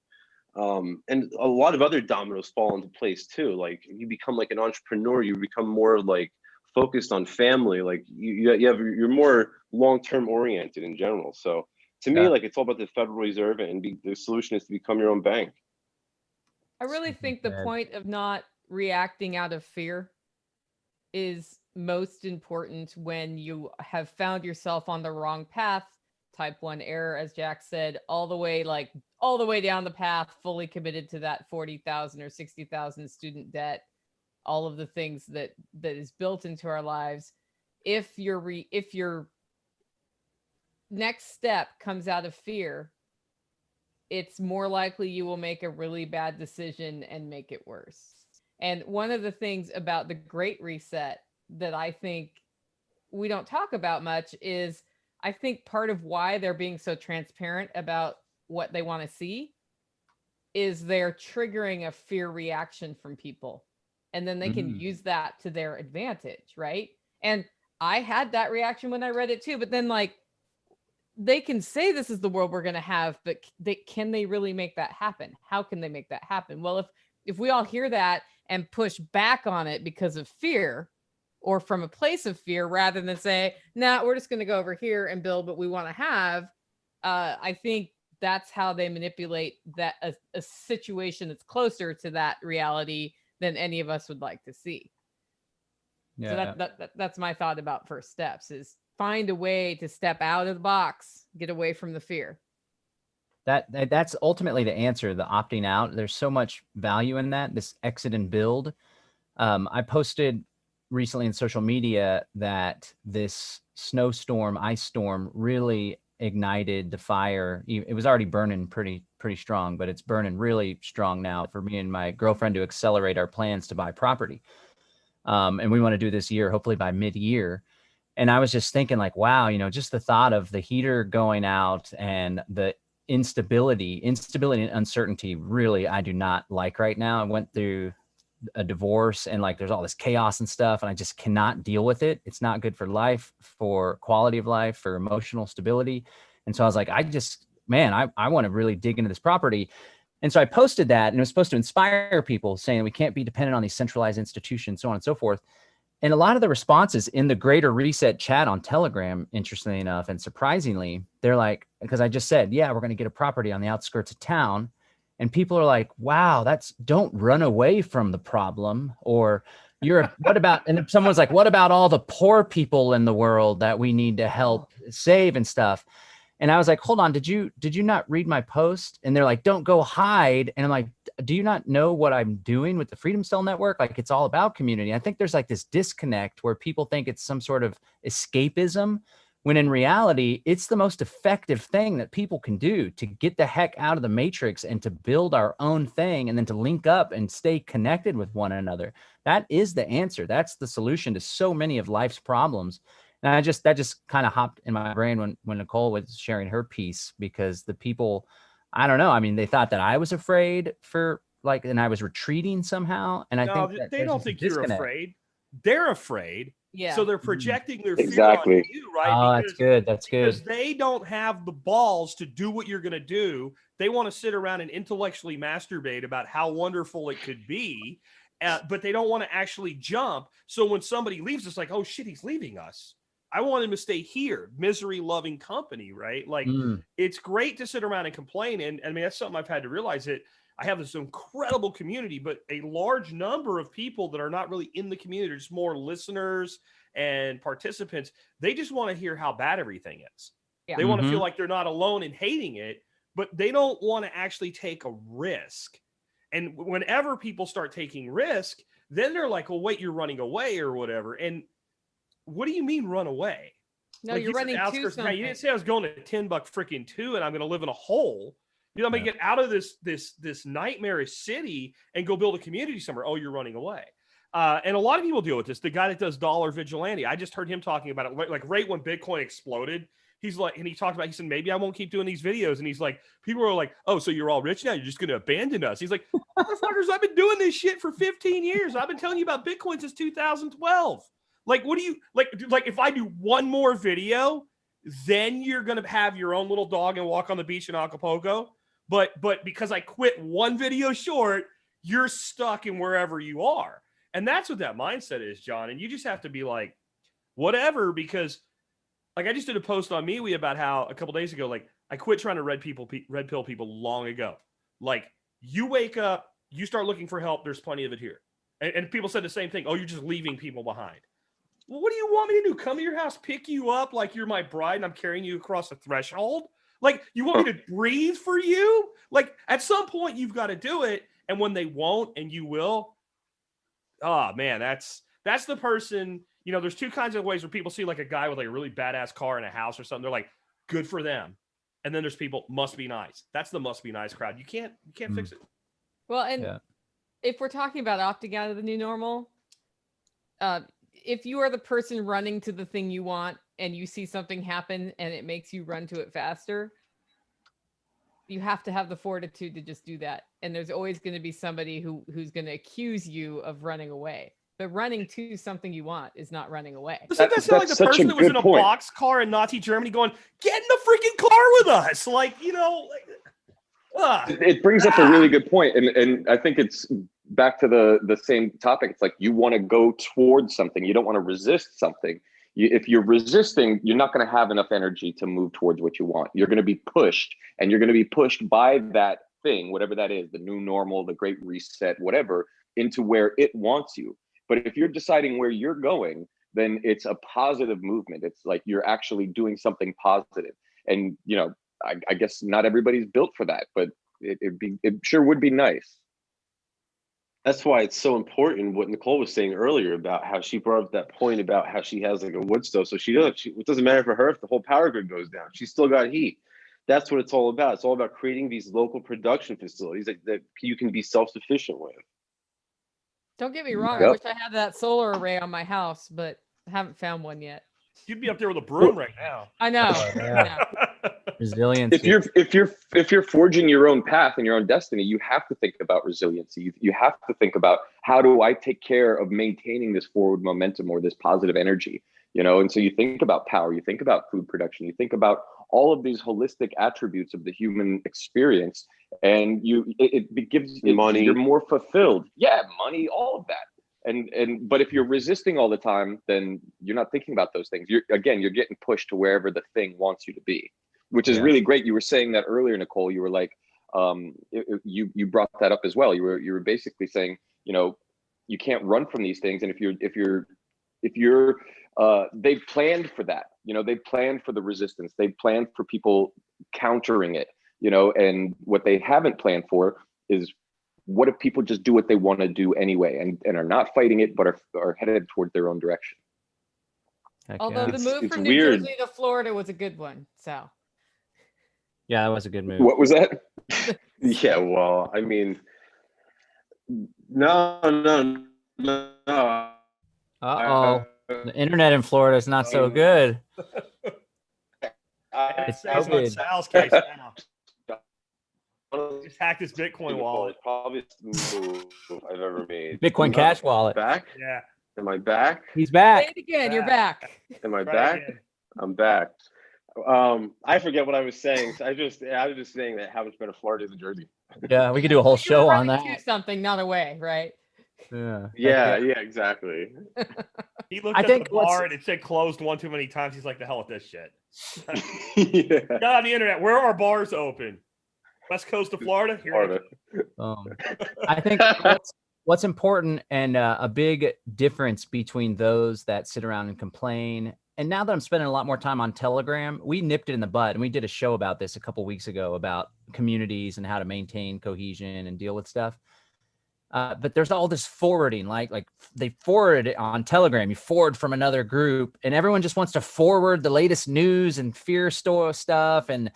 And a lot of other dominoes fall into place too. Like you become like an entrepreneur, you become more like focused on family. Like you're more long-term oriented in general. So to me, like it's all about the Federal Reserve, and the solution is to become your own bank. I really think the point of not reacting out of fear is most important when you have found yourself on the wrong path, type 1 error, as Jack said, all the way down the path, fully committed to that 40,000 or 60,000 student debt, all of the things that is built into our lives. If your next step comes out of fear, it's more likely you will make a really bad decision and make it worse. And one of the things about the Great Reset that I think we don't talk about much is, I think part of why they're being so transparent about what they want to see is they're triggering a fear reaction from people. And then they can use that to their advantage, right? And I had that reaction when I read it too. But then, like, they can say this is the world we're going to have, but can they really make that happen? How can they make that happen? Well, if we all hear that and push back on it because of fear, or from a place of fear, rather than say, nah, we're just going to go over here and build what we want to have, I think that's how they manipulate that a situation that's closer to that reality than any of us would like to see. Yeah. So that's my thought about first steps, is find a way to step out of the box, get away from the fear. That's ultimately the answer, the opting out. There's so much value in that, this exit and build. I posted recently in social media that this snowstorm, ice storm, really ignited the fire. It was already burning pretty strong, but it's burning really strong now for me and my girlfriend to accelerate our plans to buy property. And we want to do this year, hopefully by mid-year. And I was just thinking, like, wow, just the thought of the heater going out and the instability and uncertainty, really, I do not like right now. I went through a divorce, and like there's all this chaos and stuff, and I just cannot deal with it. It's not good for life, for quality of life, for emotional stability. And so I was like, I want to really dig into this property. And so I posted that, and it was supposed to inspire people, saying we can't be dependent on these centralized institutions, so on and so forth. And a lot of the responses in the Greater Reset chat on Telegram, interestingly enough, and surprisingly, they're like, because I just said, yeah, we're going to get a property on the outskirts of town. And people are like, wow, don't run away from the problem. Or what about, and if someone's like, what about all the poor people in the world that we need to help save and stuff? And I was like, hold on, did you not read my post? And they're like, don't go hide. And I'm like, do you not know what I'm doing with the Freedom Cell Network? Like, it's all about community. I think there's like this disconnect where people think it's some sort of escapism, when in reality, it's the most effective thing that people can do to get the heck out of the matrix and to build our own thing, and then to link up and stay connected with one another. That is the answer. That's the solution to so many of life's problems. And that just kind of hopped in my brain when Nicole was sharing her piece, because the people, I don't know, I mean, they thought that I was afraid and I was retreating somehow. And I think that they don't think you're afraid. They're afraid. Yeah. So they're projecting their fear on you, right? Oh, that's good. That's good. Because they don't have the balls to do what you're going to do. They want to sit around and intellectually masturbate about how wonderful it could be, but they don't want to actually jump. So when somebody leaves, it's like, oh shit, he's leaving us. I want him to stay here. Misery loving company, right? Like it's great to sit around and complain. And I mean, that's something I've had to realize, that I have this incredible community, but a large number of people that are not really in the community, just more listeners and participants. They just want to hear how bad everything is. Yeah. They want to feel like they're not alone in hating it, but they don't want to actually take a risk. And whenever people start taking risk, then they're like, well, wait, you're running away or whatever. And what do you mean run away? No, like, you're running to something. Now, you didn't say I was going to $10 freaking 2 and I'm going to live in a hole. I'm going to get out of this nightmarish city and go build a community somewhere. Oh, you're running away. And a lot of people deal with this. The guy that does Dollar Vigilante, I just heard him talking about it. Like right when Bitcoin exploded, he's like, and he talked about, he said, maybe I won't keep doing these videos. And he's like, people are like, oh, so you're all rich now? You're just going to abandon us? He's like, motherfuckers, I've been doing this shit for 15 years. I've been telling you about Bitcoin since 2012. Like, what do you like? If I do one more video, then you're going to have your own little dog and walk on the beach in Acapulco. But because I quit one video short, you're stuck in wherever you are. And that's what that mindset is, John. And you just have to be like, whatever, because like I just did a post on MeWe about how a couple days ago, like I quit trying to red pill people long ago. Like you wake up, you start looking for help. There's plenty of it here. And people said the same thing. Oh, you're just leaving people behind. Well, what do you want me to do? Come to your house, pick you up like you're my bride and I'm carrying you across the threshold? Like you want me to breathe for you? Like at some point you've got to do it. And when they won't, and you will, oh man, that's the person. You know, there's two kinds of ways where people see like a guy with like a really badass car and a house or something. They're like, good for them. And then there's people must be nice. That's the must be nice crowd. You can't fix it. Well, and if we're talking about opting out of the new normal, if you are the person running to the thing you want and you see something happen and it makes you run to it faster, you have to have the fortitude to just do that. And there's always going to be somebody who's going to accuse you of running away. But running to something you want is not running away. Doesn't that sound like the person that was in a box car in Nazi Germany going, get in the freaking car with us? Like, you know. It brings up a really good point. And I think it's back to the same topic. It's like you want to go towards something. You don't want to resist something. If you're resisting, you're not going to have enough energy to move towards what you want. You're going to be pushed, and you're going to be pushed by that thing, whatever that is, the new normal, the great reset, whatever, into where it wants you. But if you're deciding where you're going, then it's a positive movement. It's like you're actually doing something positive. And, you know, I guess not everybody's built for that, but it sure would be nice. That's why it's so important what Nicole was saying earlier about how she brought up that point about how she has like a wood stove. So it doesn't matter for her if the whole power grid goes down. She's still got heat. That's what it's all about. It's all about creating these local production facilities that you can be self-sufficient with. Don't get me wrong. I wish I had that solar array on my house, but I haven't found one yet. You'd be up there with a broom right now. I know. Resilience. If you're forging your own path and your own destiny, you have to think about resiliency. You have to think about, how do I take care of maintaining this forward momentum or this positive energy? You know, and so you think about power, you think about food production, you think about all of these holistic attributes of the human experience, and it gives money. You're more fulfilled. Yeah, money, all of that. But if you're resisting all the time, then you're not thinking about those things. You're getting pushed to wherever the thing wants you to be, which is really great. You were saying that earlier, Nicole. You were like, you brought that up as well. You were basically saying, you know, you can't run from these things, and if you're they've planned for that. You know, they planned for the resistance. They planned for people countering it. You know, and what they haven't planned for is, what if people just do what they want to do anyway and are not fighting it, but are headed toward their own direction? Although the move from New Jersey to Florida was a good one. So. Yeah, that was a good move. What was that? Yeah, well, I mean, no. Uh-oh. The internet in Florida is not so good. It's Sal's case now. Just hacked his Bitcoin wallet. Probably the move I've ever made. Bitcoin Cash wallet. Back? Yeah. Am I back? He's back. Say it again. You're back. Am I back? Again. I'm back. I forget what I was saying. I was just saying that how much better Florida than Jersey. Yeah, we could do a whole show on that. To something, not away, right? Yeah, exactly. He looked at the bar and it said closed one too many times. He's like, the hell with this shit. Got on the internet. Where are bars open? West coast of Florida? Here. I think what's important, and a big difference between those that sit around and complain, and now that I'm spending a lot more time on Telegram, we nipped it in the bud, and we did a show about this a couple weeks ago about communities and how to maintain cohesion and deal with stuff. But there's all this forwarding, like they forward it on Telegram. You forward from another group, and everyone just wants to forward the latest news and fear stuff and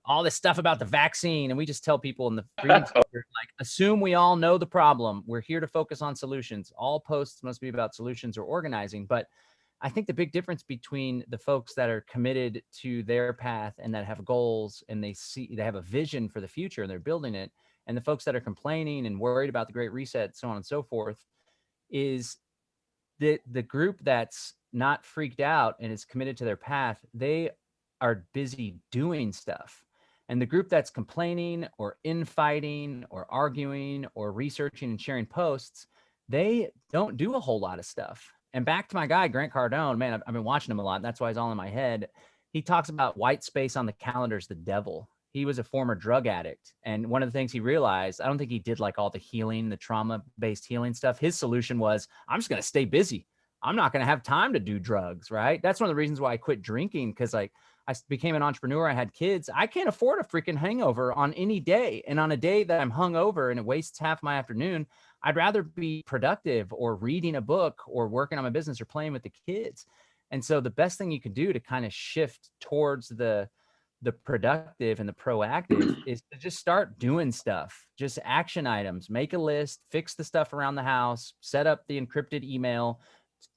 all this stuff about the vaccine. And we just tell people in the freedom center, like, assume we all know the problem. We're here to focus on solutions. All posts must be about solutions or organizing. But I think the big difference between the folks that are committed to their path and that have goals and they have a vision for the future and they're building it, and the folks that are complaining and worried about the Great Reset, so on and so forth, is the group that's not freaked out and is committed to their path. They are busy doing stuff. And the group that's complaining or infighting or arguing or researching and sharing posts, they don't do a whole lot of stuff. And back to my guy, Grant Cardone, man, I've been watching him a lot. That's why he's all in my head. He talks about white space on the calendar is the devil. He was a former drug addict. And one of the things he realized, I don't think he did like all the healing, the trauma-based healing stuff. His solution was, I'm just going to stay busy. I'm not going to have time to do drugs, right? That's one of the reasons why I quit drinking, because like I became an entrepreneur. I had kids. I can't afford a freaking hangover on any day. And on a day that I'm hungover and it wastes half my afternoon, I'd rather be productive or reading a book or working on my business or playing with the kids. And so the best thing you can do to kind of shift towards the productive and the proactive is to just start doing stuff, just action items, make a list, fix the stuff around the house, set up the encrypted email,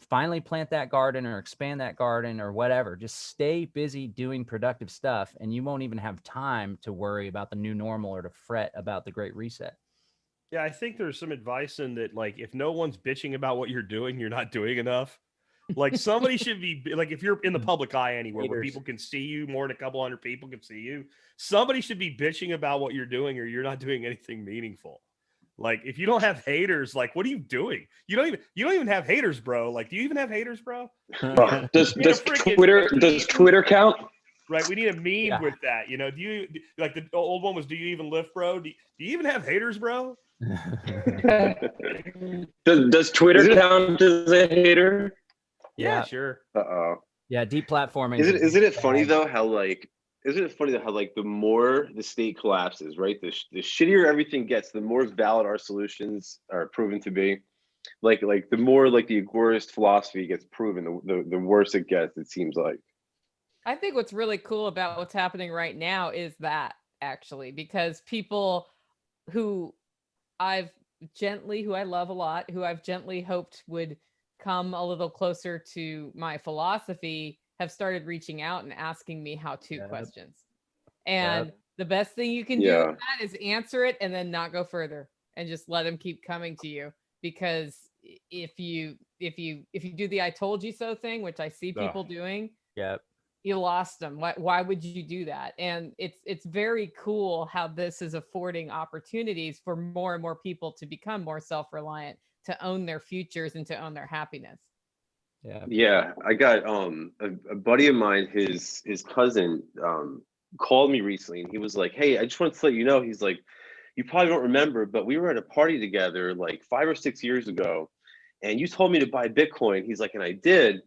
finally plant that garden or expand that garden or whatever. Just stay busy doing productive stuff, and you won't even have time to worry about the new normal or to fret about the Great Reset. Yeah, I think there's some advice in that, like, if no one's bitching about what you're doing, you're not doing enough. Like, somebody should be, like, if you're in the public eye anywhere where people can see you, more than a couple hundred people can see you, somebody should be bitching about what you're doing, or you're not doing anything meaningful. Like, if you don't have haters, like, what are you doing? You don't even have haters, bro. Like, do you even have haters, bro? Does Twitter count? Right, we need a meme with that. You know, do you, like, the old one was, do you even lift, bro? Do you even have haters, bro? Does Twitter count as a hater? Yeah, sure. Yeah, deplatforming. Isn't it funny though how like the more the state collapses, right? The shittier everything gets, the more valid our solutions are proven to be. Like the more like the agorist philosophy gets proven, the worse it gets, it seems like. I think what's really cool about what's happening right now is that, actually, because people who I love a lot, who I've gently hoped would come a little closer to my philosophy, have started reaching out and asking me how-to questions. And the best thing you can do with that is answer it and then not go further and just let them keep coming to you. Because if you do the I told you so thing, which I see people doing, you lost them. Why would you do that? And it's very cool how this is affording opportunities for more and more people to become more self-reliant, to own their futures and to own their happiness. Yeah, I got a buddy of mine, his cousin called me recently, and he was like, "Hey, I just wanted to let you know," he's like, "You probably don't remember, but we were at a party together like 5 or 6 years ago, and you told me to buy Bitcoin." He's like, and I did.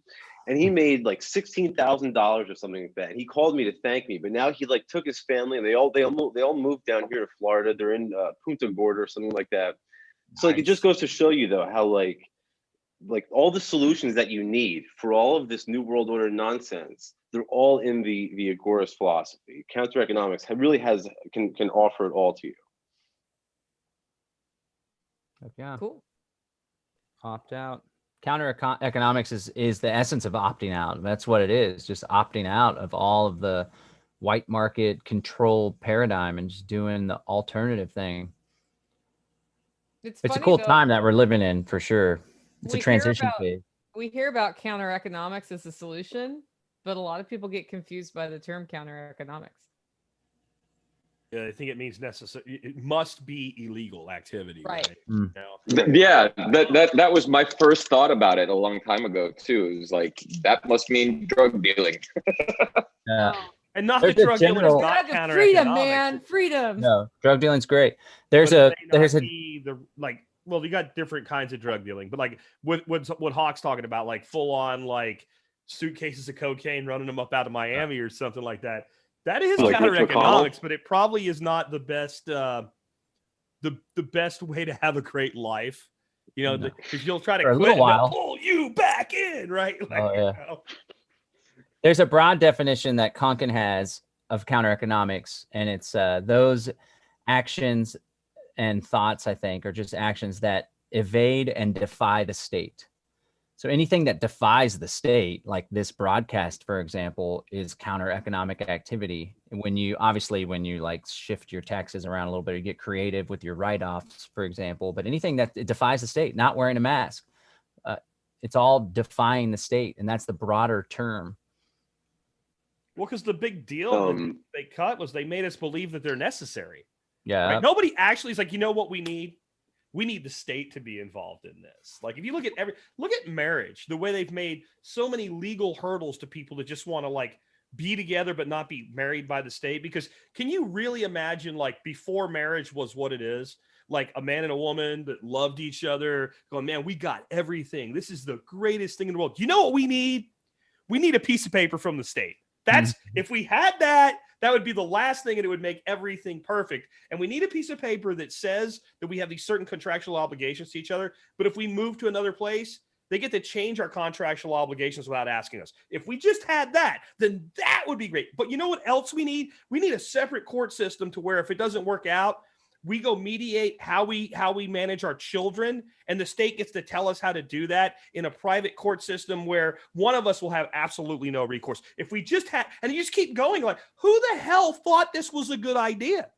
And he made like $16,000 or something like that. And he called me to thank me. But now he like took his family, and they all moved down here to Florida. They're in Punta Gorda or something like that. So like, it just goes to show you though how like all the solutions that you need for all of this new world order nonsense, they're all in the agorist philosophy. Counter economics really can offer it all to you. Yeah. Cool. Opt out. Counter economics is the essence of opting out. That's what it is. Just opting out of all of the white market control paradigm and just doing the alternative thing. It's a cool time that we're living in, for sure. It's a transition phase. We hear about counter economics as a solution, but a lot of people get confused by the term counter economics. Yeah, I think it means necessary. It must be illegal activity, right? Mm. Yeah, that was my first thought about it a long time ago too. It was like, that must mean drug dealing. And not the drug dealing is not counter freedom, man. Freedom. No, drug dealing's great. Well, you got different kinds of drug dealing, but like what Hawk's talking about, like full on like suitcases of cocaine, running them up out of Miami or something like that. That is like counter economics, but it probably is not the best the best way to have a great life. You know, because you'll try to quit and they'll pull you back in, right? Like, you know. There's a broad definition that Konkin has of counter economics, and it's those actions and thoughts, I think, are just actions that evade and defy the state. So anything that defies the state, like this broadcast, for example, is counter economic activity. And when you like shift your taxes around a little bit, you get creative with your write-offs, for example, but anything that it defies the state, not wearing a mask, it's all defying the state. And that's the broader term. Well, because the big deal that they cut was they made us believe that they're necessary. Yeah. Right? Nobody actually is like, you know what we need? We need the state to be involved in this. Like if you look at marriage, the way they've made so many legal hurdles to people that just want to like be together but not be married by the state. Because can you really imagine like before marriage was what it is? Like a man and a woman that loved each other going, man, we got everything. This is the greatest thing in the world. You know what we need? We need a piece of paper from the state. That's if we had that, that would be the last thing and it would make everything perfect. And we need a piece of paper that says that we have these certain contractual obligations to each other. But if we move to another place, they get to change our contractual obligations without asking us. If we just had that, then that would be great. But you know what else we need? We need a separate court system to where if it doesn't work out, we go mediate how we manage our children, and the state gets to tell us how to do that in a private court system where one of us will have absolutely no recourse. If we just had, and you just keep going like, who the hell thought this was a good idea?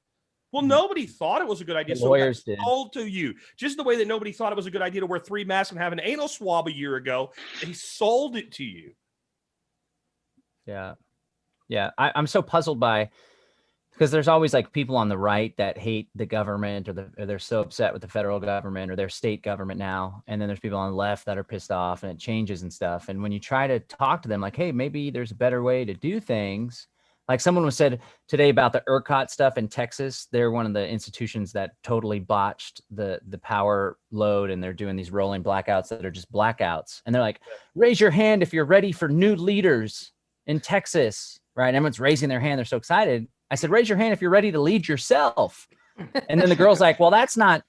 Well, nobody thought it was a good idea. The lawyers did. Sold to you. Just the way that nobody thought it was a good idea to wear 3 masks and have an anal swab a year ago. They sold it to you. Yeah. Yeah. I'm so puzzled by, because there's always like people on the right that hate the government or they're so upset with the federal government or their state government now. And then there's people on the left that are pissed off and it changes and stuff. And when you try to talk to them like, hey, maybe there's a better way to do things. Like someone was said today about the ERCOT stuff in Texas. They're one of the institutions that totally botched the power load. And they're doing these rolling blackouts that are just blackouts. And they're like, raise your hand if you're ready for new leaders in Texas, right? And everyone's raising their hand. They're so excited. I said, raise your hand if you're ready to lead yourself. And then the girl's like, well, that's not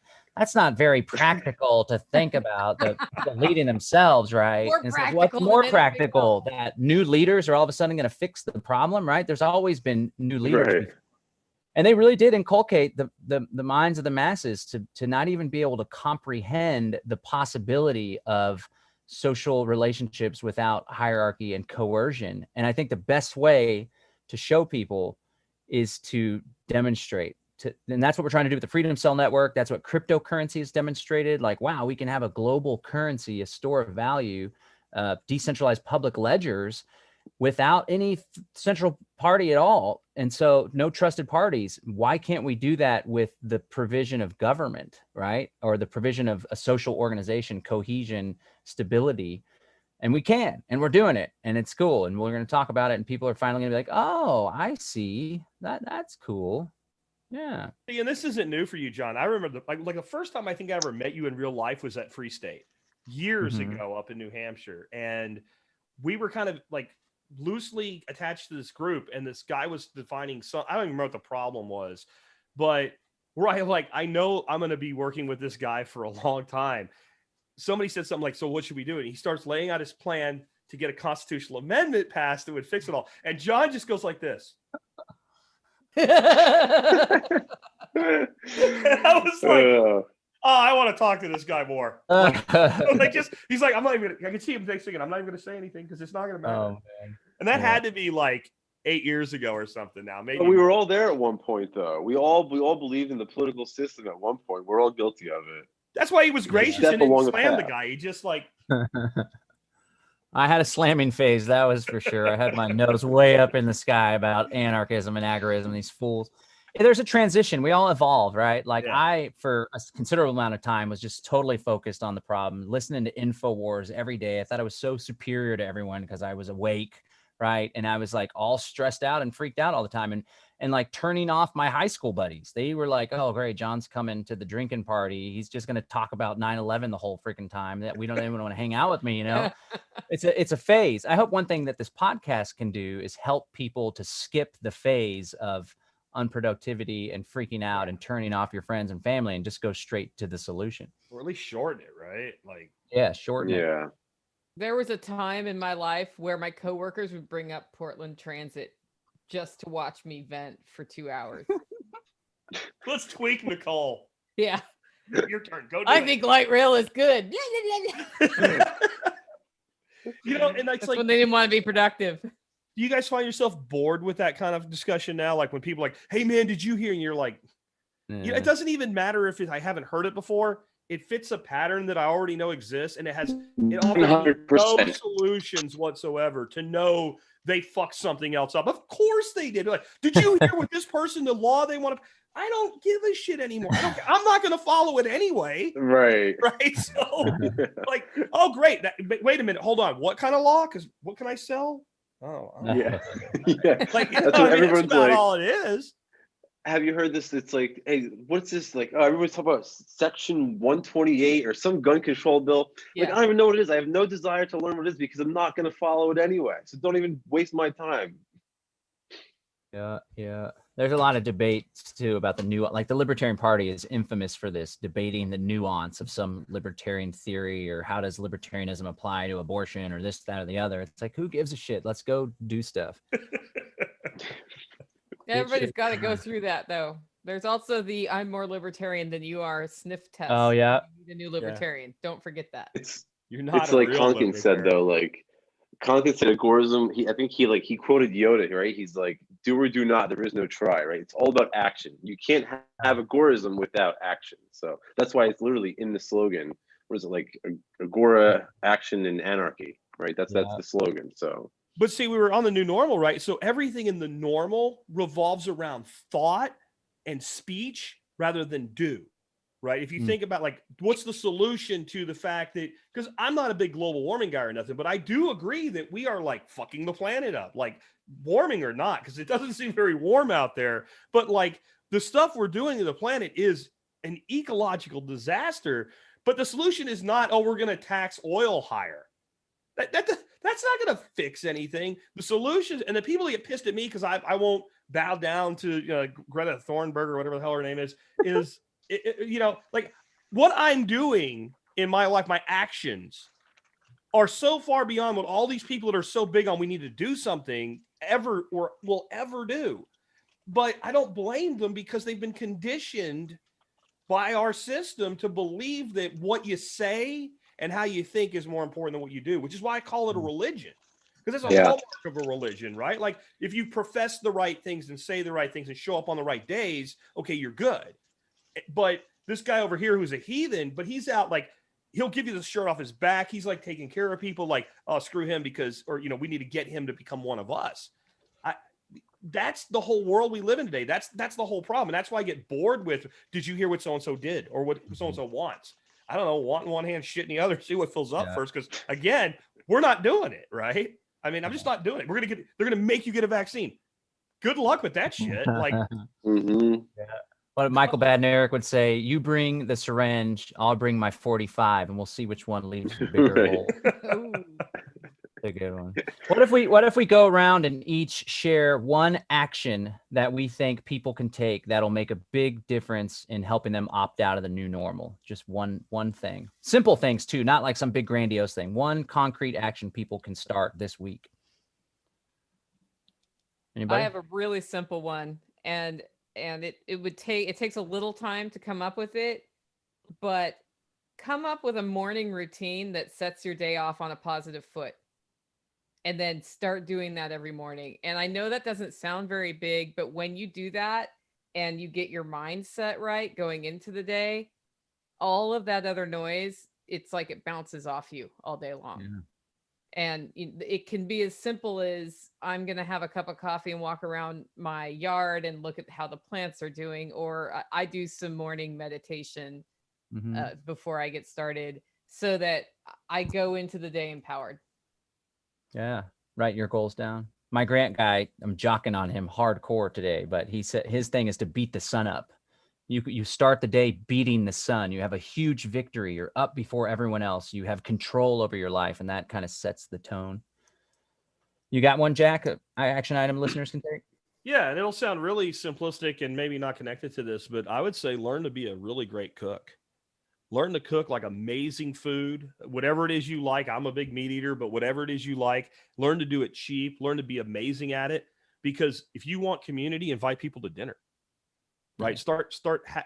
very practical to think about the leading themselves, right? And it's like, what's more practical? That new leaders are all of a sudden going to fix the problem, right? There's always been new leaders. Right. And they really did inculcate the minds of the masses to not even be able to comprehend the possibility of social relationships without hierarchy and coercion. And I think the best way to show people is to demonstrate and that's what we're trying to do with the Freedom Cell Network. That's what cryptocurrency has demonstrated. Like, wow, we can have a global currency, a store of value, decentralized public ledgers without any central party at all. And so no trusted parties. Why can't we do that with the provision of government, right? Or the provision of a social organization, cohesion, stability? And we can, and we're doing it, and it's cool. And we're going to talk about it, and people are finally going to be like, "Oh, I see. That's cool." Yeah. See, and this isn't new for you, John. I remember the first time I think I ever met you in real life was at Free State years ago up in New Hampshire, and we were kind of like loosely attached to this group, and this guy was defining some. I don't even remember what the problem was, but I know I'm going to be working with this guy for a long time. Somebody said something like, so what should we do? And he starts laying out his plan to get a constitutional amendment passed that would fix it all. And John just goes like this. And I was like, oh, I want to talk to this guy more. He's like, I'm not even I can see him thinking, I'm not even going to say anything because it's not going to matter. Oh, man. And that had to be like 8 years ago or something now. Maybe we were all there at one point, though. We all believed in the political system at one point. We're all guilty of it. That's why he was gracious and didn't slam the guy. He just like. I had a slamming phase, that was for sure. I had my nose way up in the sky about anarchism and agorism, these fools. There's a transition. We all evolve, right? Like I, for a considerable amount of time, was just totally focused on the problem, listening to InfoWars every day. I thought I was so superior to everyone because I was awake, right? And I was like all stressed out and freaked out all the time. And like turning off my high school buddies. They were like, oh, great, John's coming to the drinking party. He's just going to talk about 9/11 the whole freaking time. That we don't even want to hang out with me, you know? It's a phase. I hope one thing that this podcast can do is help people to skip the phase of unproductivity and freaking out and turning off your friends and family and just go straight to the solution. Or at least shorten it, right? Like, yeah, shorten it. Yeah. There was a time in my life where my coworkers would bring up Portland Transit just to watch me vent for 2 hours. Let's tweak Nicole. Yeah. Your turn. Go do I think light rail is good. You know, and That's when they didn't want to be productive. Do you guys find yourself bored with that kind of discussion now? Like when people are like, hey man, did you hear? And you're like, you know, it doesn't even matter if I haven't heard it before. It fits a pattern that I already know exists, and it offers me no solutions whatsoever to know they fucked something else up. Of course they did. Like, did you hear with this person, the law they want to? I don't give a shit anymore. I'm not going to follow it anyway. Right. Right. So, like, oh, great. Wait a minute. Hold on. What kind of law? Because what can I sell? Oh, yeah. Yeah. Like, you know, that's about all it is. Have you heard this? It's like, hey, what's this? Like, oh, everybody's talking about Section 128 or some gun control bill. Like, I don't even know what it is. I have no desire to learn what it is because I'm not going to follow it anyway. So don't even waste my time. Yeah, yeah. There's a lot of debates too about like the Libertarian Party is infamous for this, debating the nuance of some libertarian theory or how does libertarianism apply to abortion or this, that, or the other. It's like, who gives a shit? Let's go do stuff. Everybody's got to go through that, though. There's also the "I'm more libertarian than you are" sniff test. Oh yeah, you need a new libertarian. Yeah. Don't forget that. You're not. It's like Conkin said though. Like Conkin said, agorism. I think he quoted Yoda, right? He's like, "Do or do not. There is no try." Right? It's all about action. You can't have agorism without action. So that's why it's literally in the slogan. What is it like? Agora, action, and anarchy. Right? That's the slogan. So. But see, we were on the new normal, right? So everything in the normal revolves around thought and speech rather than do, right? If you think about like, what's the solution to the fact that, because I'm not a big global warming guy or nothing, but I do agree that we are like fucking the planet up, like warming or not, because it doesn't seem very warm out there. But like the stuff we're doing to the planet is an ecological disaster. But the solution is not, oh, we're going to tax oil higher. That's not going to fix anything. The solutions, and the people that get pissed at me because I won't bow down to Greta Thunberg or whatever the hell her name is you know, like what I'm doing in my life, my actions are so far beyond what all these people that are so big on we need to do something ever or will ever do. But I don't blame them because they've been conditioned by our system to believe that what you say and how you think is more important than what you do, which is why I call it a religion, because it's a hallmark of a religion, right? Like if you profess the right things and say the right things and show up on the right days, okay, you're good. But this guy over here who's a heathen, but he's out like, he'll give you the shirt off his back. He's like taking care of people like, oh, screw him because, or, you know, we need to get him to become one of us. That's the whole world we live in today. That's the whole problem. And that's why I get bored with, did you hear what so-and-so did or what so-and-so wants? I don't know, want in one hand, shit in the other, see what fills up first. Because again, we're not doing it, right? I mean, I'm just not doing it. They're going to make you get a vaccine. Good luck with that shit. Like, what Michael Badnarik would say, you bring the syringe, I'll bring my 45 and we'll see which one leads to the bigger hole. A good one. What if we go around and each share one action that we think people can take that'll make a big difference in helping them opt out of the new normal? Just one thing. Simple things too, not like some big grandiose thing. One concrete action people can start this week. Anybody? I have a really simple one, and it takes a little time to come up with it, but come up with a morning routine that sets your day off on a positive foot. And then start doing that every morning. And I know that doesn't sound very big, but when you do that and you get your mindset right going into the day, all of that other noise, it's like it bounces off you all day long. Yeah. And it can be as simple as I'm going to have a cup of coffee and walk around my yard and look at how the plants are doing. Or I do some morning meditation before I get started so that I go into the day empowered. Yeah, write your goals down. My Grant guy, I'm jocking on him hardcore today, but he said his thing is to beat the sun up. You start the day beating the sun. You have a huge victory. You're up before everyone else. You have control over your life, and that kind of sets the tone. You got one, Jack? An action item listeners can take? Yeah, and it'll sound really simplistic and maybe not connected to this, but I would say learn to be a really great cook. Learn to cook like amazing food, whatever it is you like. I'm a big meat eater, but whatever it is you like, learn to do it cheap, learn to be amazing at it. Because if you want community, invite people to dinner, right?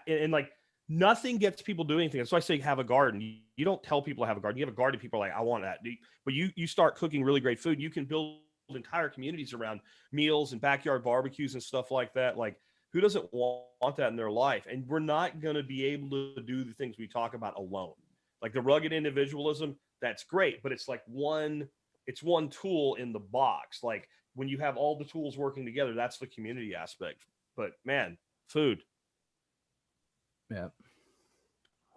And like nothing gets people doing anything. That's why I say have a garden. You don't tell people to have a garden. You have a garden, people are like, I want that. But you start cooking really great food. You can build entire communities around meals and backyard barbecues and stuff like that. Like, who doesn't want that in their life? And we're not going to be able to do the things we talk about alone. Like the rugged individualism, that's great, but it's like one tool in the box. Like when you have all the tools working together, that's the community aspect. But man, food. Yeah.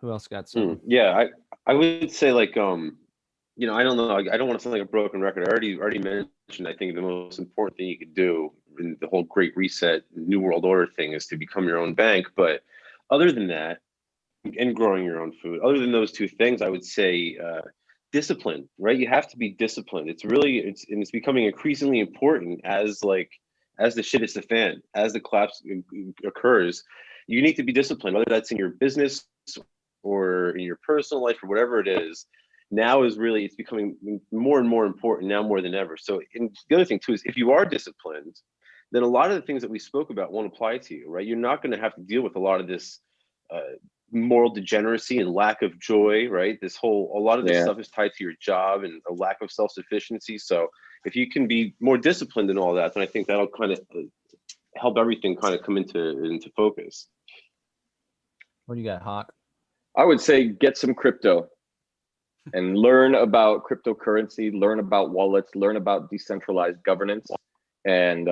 Who else got some? Yeah, I would say like you know, I don't know. I don't want to sound like a broken record. I already mentioned. I think the most important thing you could do in the whole Great Reset, New World Order thing is to become your own bank. But other than that, and growing your own food. Other than those two things, I would say discipline. Right, you have to be disciplined. It's becoming increasingly important as the shit hits the fan, as the collapse occurs. You need to be disciplined, whether that's in your business or in your personal life or whatever it is. Now it's becoming more and more important now more than ever. So the other thing too is if you are disciplined, then a lot of the things that we spoke about won't apply to you, right? You're not going to have to deal with a lot of this moral degeneracy and lack of joy, right? A lot of this stuff is tied to your job and a lack of self-sufficiency. So if you can be more disciplined and all that, then I think that'll kind of help everything kind of come into focus. What do you got, Hawk? I would say get some crypto and learn about cryptocurrency, learn about wallets, learn about decentralized governance. And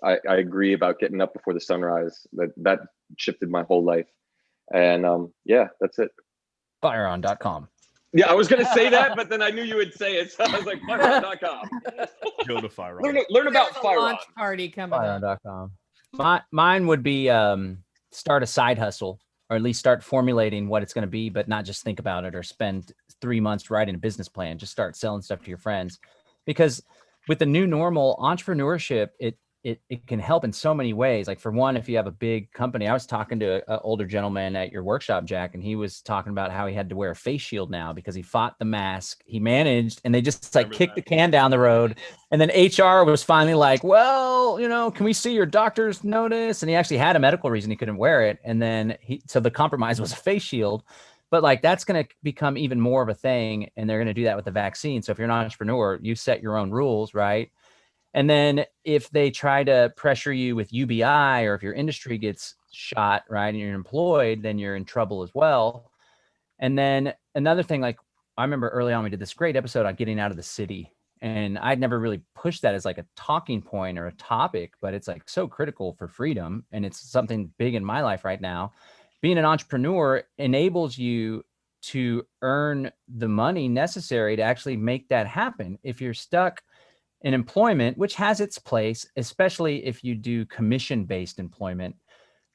I agree about getting up before the sunrise. That shifted my whole life. And yeah, that's it. Fireon.com. Yeah, I was going to say that, but then I knew you would say it. So I was like, Fireon.com. Go to Fireon. Learn about There's a Fireon. launch party coming up. Fireon.com. Mine would be start a side hustle, or at least start formulating what it's going to be, but not just think about it or spend 3 months writing a business plan. Just start selling stuff to your friends. Because with the new normal, entrepreneurship, it can help in so many ways. Like for one, if you have a big company, I was talking to an older gentleman at your workshop, Jack, and he was talking about how he had to wear a face shield now because he fought the mask. He managed, and they just like kicked the can down the road. And then HR was finally like, well, you know, can we see your doctor's notice? And he actually had a medical reason he couldn't wear it. And then so the compromise was a face shield. But like that's going to become even more of a thing. And they're going to do that with the vaccine. So if you're an entrepreneur, you set your own rules, right? And then if they try to pressure you with UBI, or if your industry gets shot, right, and you're employed, then you're in trouble as well. And then another thing, like I remember early on, we did this great episode on getting out of the city. And I'd never really pushed that as like a talking point or a topic, but it's like so critical for freedom. And it's something big in my life right now. Being an entrepreneur enables you to earn the money necessary to actually make that happen. If you're stuck in employment, which has its place, especially if you do commission-based employment.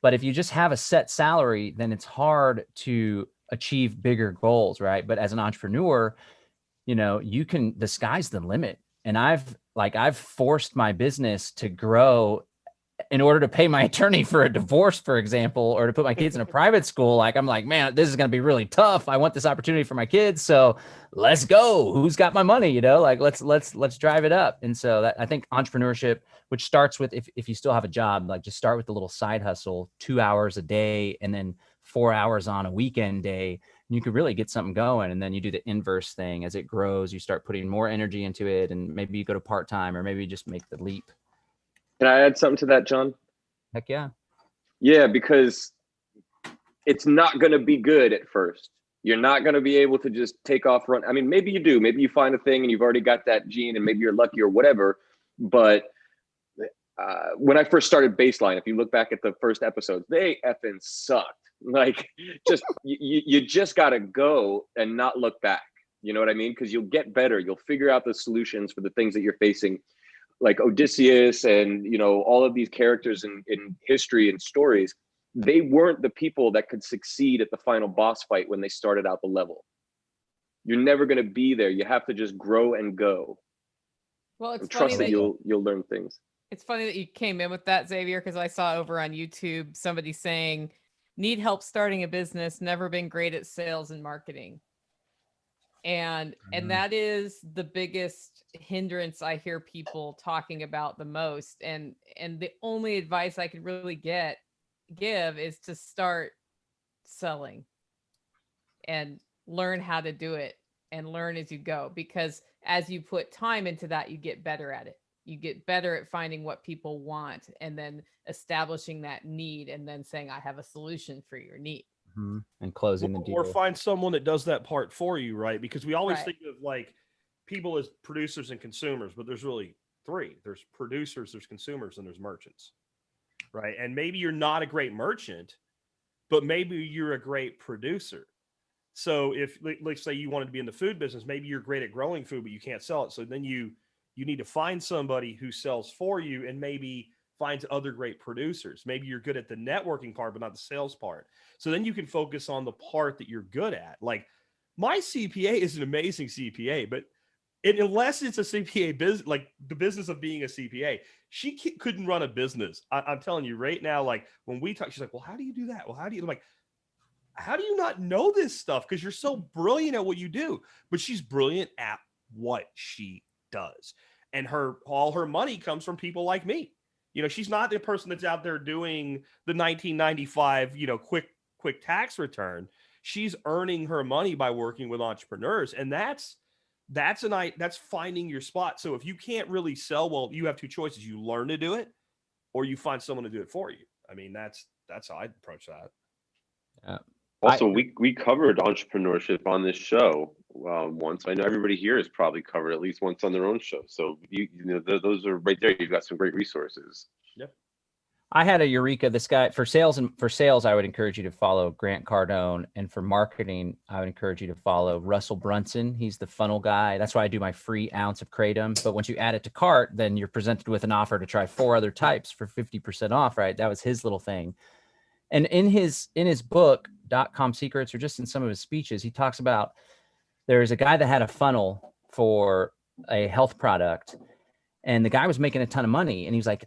But if you just have a set salary, then it's hard to achieve bigger goals, right? But as an entrepreneur, you know, the sky's the limit. And I've forced my business to grow in order to pay my attorney for a divorce, for example, or to put my kids in a private school. Like, I'm like, man, this is going to be really tough. I want this opportunity for my kids. So let's go. Who's got my money? You know, like let's drive it up. And so that, I think entrepreneurship, which starts with, if you still have a job, like just start with a little side hustle, 2 hours a day, and then 4 hours on a weekend day. And you could really get something going. And then you do the inverse thing. As it grows, you start putting more energy into it. And maybe you go to part-time, or maybe you just make the leap. Can I add something to that, John? Heck yeah. Yeah, because it's not going to be good at first. You're not going to be able to just take off run. I mean, maybe you do. Maybe you find a thing and you've already got that gene and maybe you're lucky or whatever. But when I first started Baseline, if you look back at the first episodes, they effing sucked. Like, just you just got to go and not look back. You know what I mean? Because you'll get better. You'll figure out the solutions for the things that you're facing. Like Odysseus and, you know, all of these characters in history and stories, they weren't the people that could succeed at the final boss fight when they started out the level. You're never going to be there. You have to just grow and go. Well, it's and funny trust that you'll learn things. It's funny that you came in with that, Xavier, because I saw over on YouTube somebody saying, need help starting a business, never been great at sales and marketing. And that is the biggest hindrance I hear people talking about the most. And the only advice I could really give is to start selling and learn how to do it and learn as you go, because as you put time into that, you get better at it. You get better at finding what people want and then establishing that need and then saying, I have a solution for your need. And closing the deal. Or find someone that does that part for you, right? Because we always Right. think of like people as producers and consumers, but there's really three. There's producers, there's consumers, and there's merchants, right? And maybe you're not a great merchant, but maybe you're a great producer. So if, let's say you wanted to be in the food business, maybe you're great at growing food, but you can't sell it. So then you need to find somebody who sells for you and maybe finds other great producers. Maybe you're good at the networking part, but not the sales part. So then you can focus on the part that you're good at. Like my CPA is an amazing CPA, but unless it's a CPA business, like the business of being a CPA, she couldn't run a business. I'm telling you right now, like when we talk, she's like, well, how do you do that? Well, how do you, I'm like, how do you not know this stuff? Because you're so brilliant at what you do. But she's brilliant at what she does. And all her money comes from people like me. You know, she's not the person that's out there doing the 1995, quick tax return. She's earning her money by working with entrepreneurs. And that's finding your spot. So if you can't really sell, well, you have two choices. You learn to do it or you find someone to do it for you. I mean, that's how I'd approach that. Yeah. Also, we covered entrepreneurship on this show once. I know everybody here has probably covered at least once on their own show. So those are right there. You've got some great resources. Yep. I had a eureka. This guy for sales, I would encourage you to follow Grant Cardone, and for marketing, I would encourage you to follow Russell Brunson. He's the funnel guy. That's why I do my free ounce of Kratom. But once you add it to cart, then you're presented with an offer to try 4 other types for 50% off. Right? That was his little thing. And in his book, .com Secrets, or just in some of his speeches, he talks about there's a guy that had a funnel for a health product, and the guy was making a ton of money. And he was like,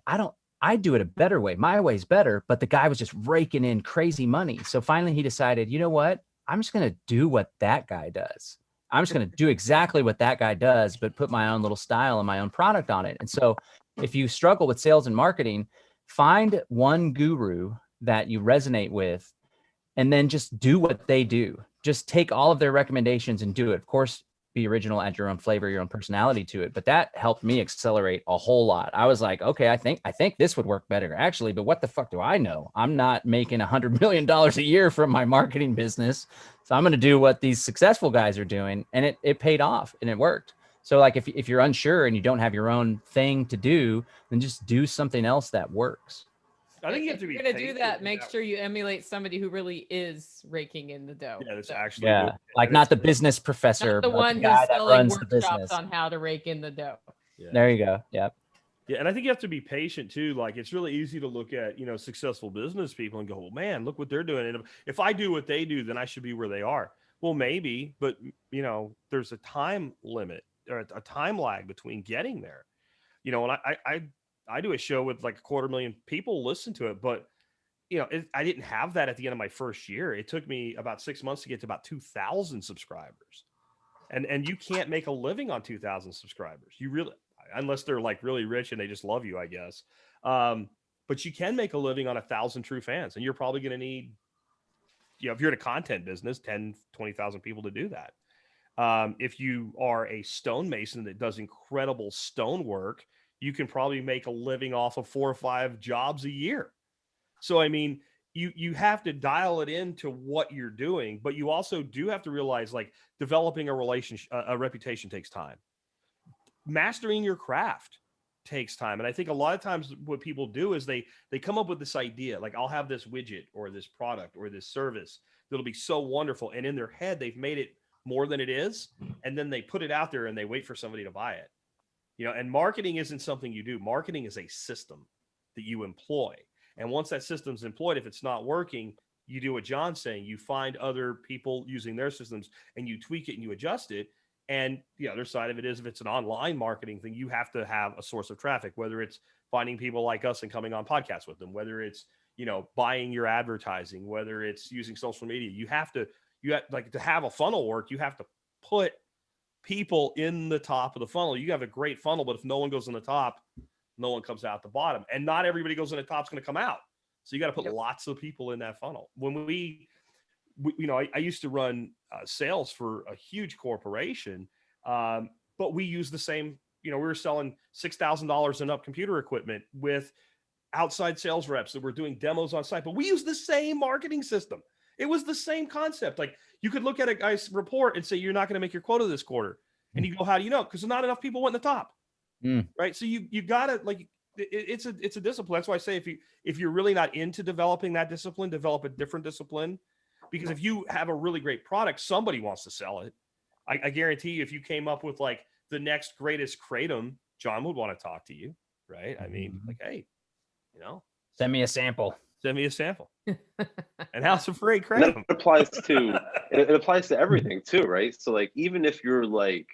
I do it a better way. My way's better. But the guy was just raking in crazy money. So finally he decided, you know what? I'm just going to do what that guy does. I'm just going to do exactly what that guy does, but put my own little style and my own product on it. And so if you struggle with sales and marketing, find one guru that you resonate with, and then just do what they do. Just take all of their recommendations and do it. Of course, be original, add your own flavor, your own personality to it. But that helped me accelerate a whole lot. I was like, okay, I think this would work better actually, but what the fuck do I know? I'm not making $100 million a year from my marketing business. So I'm going to do what these successful guys are doing. And it paid off and it worked. So like if you're unsure and you don't have your own thing to do, then just do something else that works. I think you have to be. If you're going to do that, make sure you emulate somebody who really is raking in the dough. Yeah, that's actually good. Like not the business professor, not the one the who's selling workshops on how to rake in the dough. Yeah. There you go. Yep. Yeah, and I think you have to be patient too. Like it's really easy to look at, successful business people and go, well, man, look what they're doing. And if I do what they do, then I should be where they are. Well, maybe, but there's a time limit or a time lag between getting there. And I do a show with like 250,000 people listen to it, but I didn't have that at the end of my first year. It took me about 6 months to get to about 2,000 subscribers, and you can't make a living on 2,000 subscribers. You really, unless they're like really rich and they just love you, I guess. But you can make a living on 1,000 true fans, and you're probably going to need, if you're in a content business, 10, 20,000 people to do that. If you are a stonemason that does incredible stone work, you can probably make a living off of 4 or 5 jobs a year. So, I mean, you have to dial it into what you're doing, but you also do have to realize like developing a relationship, a reputation takes time. Mastering your craft takes time. And I think a lot of times what people do is they come up with this idea, like I'll have this widget or this product or this service that'll be so wonderful. And in their head, they've made it more than it is. And then they put it out there and they wait for somebody to buy it. And marketing isn't something you do. Marketing is a system that you employ. And once that system's employed, if it's not working, you do what John's saying. You find other people using their systems and you tweak it and you adjust it. And the other side of it is if it's an online marketing thing, you have to have a source of traffic, whether it's finding people like us and coming on podcasts with them, whether it's, buying your advertising, whether it's using social media. You have to have a funnel work. You have to put people in the top of the funnel. You have a great funnel, but if no one goes in the top, no one comes out the bottom, and not everybody goes in the top is going to come out. So you got to put lots of people in that funnel. When we I used to run sales for a huge corporation, but we use the same, we were selling $6,000 and up computer equipment with outside sales reps that were doing demos on site, but we use the same marketing system. It was the same concept. Like, you could look at a guy's report and say, you're not going to make your quota this quarter. And you go, how do you know? Because not enough people went in the top. Right. So you gotta, like, it's a discipline. That's why I say, if you're really not into developing that discipline, develop a different discipline. Because if you have a really great product, somebody wants to sell it. I guarantee you, if you came up with like the next greatest kratom, John would want to talk to you. Right. I mean, like, hey, send me a sample. Send me a sample. And House of Free And that kratom. it applies to everything too, right? So like, even if you're like,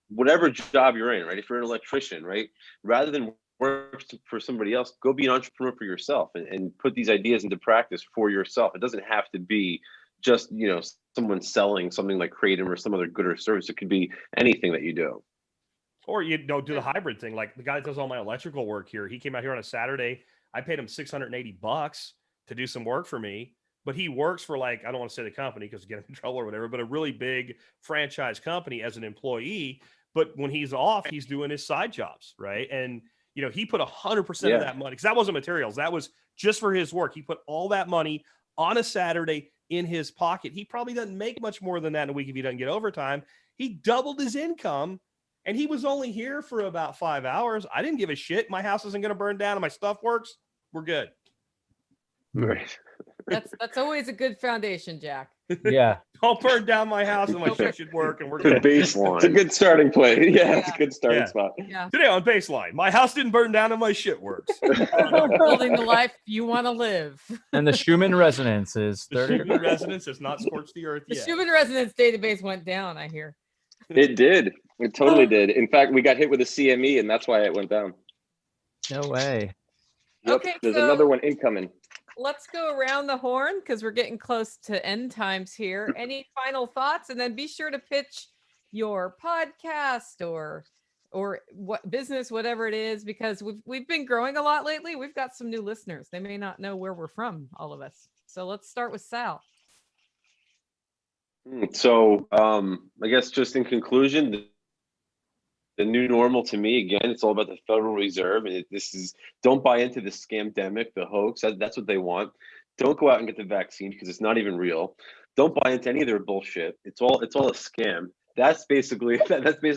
whatever job you're in, right? If you're an electrician, right? Rather than work for somebody else, go be an entrepreneur for yourself and put these ideas into practice for yourself. It doesn't have to be just, someone selling something like kratom or some other good or service. It could be anything that you do. Or do the hybrid thing. Like the guy that does all my electrical work here, he came out here on a Saturday. I paid him $680 to do some work for me, but he works for, like, I don't want to say the company because get him in trouble or whatever, but a really big franchise company as an employee. But when he's off, he's doing his side jobs, right? And he put 100% of that money, because that wasn't materials, that was just for his work. He put all that money on a Saturday in his pocket. He probably doesn't make much more than that in a week if he doesn't get overtime. He doubled his income. And he was only here for about 5 hours. I didn't give a shit. My house isn't going to burn down and my stuff works. We're good. Right. That's always a good foundation, Jack. Yeah. Don't burn down my house and my shit should work, and we're Good good. baseline. It's a good starting point. Yeah, it's a good starting spot. Yeah. Today on Baseline, my house didn't burn down and my shit works. Building the life you want to live. And the Schumann resonance is The 30. Schumann resonance has not scorched the earth The yet. Schumann resonance database went down, I hear. It did. It totally did. In fact, we got hit with a CME, and that's why it went down. No way. Yep. Okay, There's so- another one incoming. Let's go around the horn because we're getting close to end times here. Any final thoughts? And then be sure to pitch your podcast or what business, whatever it is, because we've been growing a lot lately. We've got some new listeners. They may not know where we're from, all of us. So let's start with Sal. So I guess just in conclusion, the new normal to me, again, it's all about the Federal Reserve, and don't buy into the scamdemic, the hoax. That's what they want. Don't go out and get the vaccine because it's not even real. Don't buy into any of their bullshit. It's all a scam. That's basically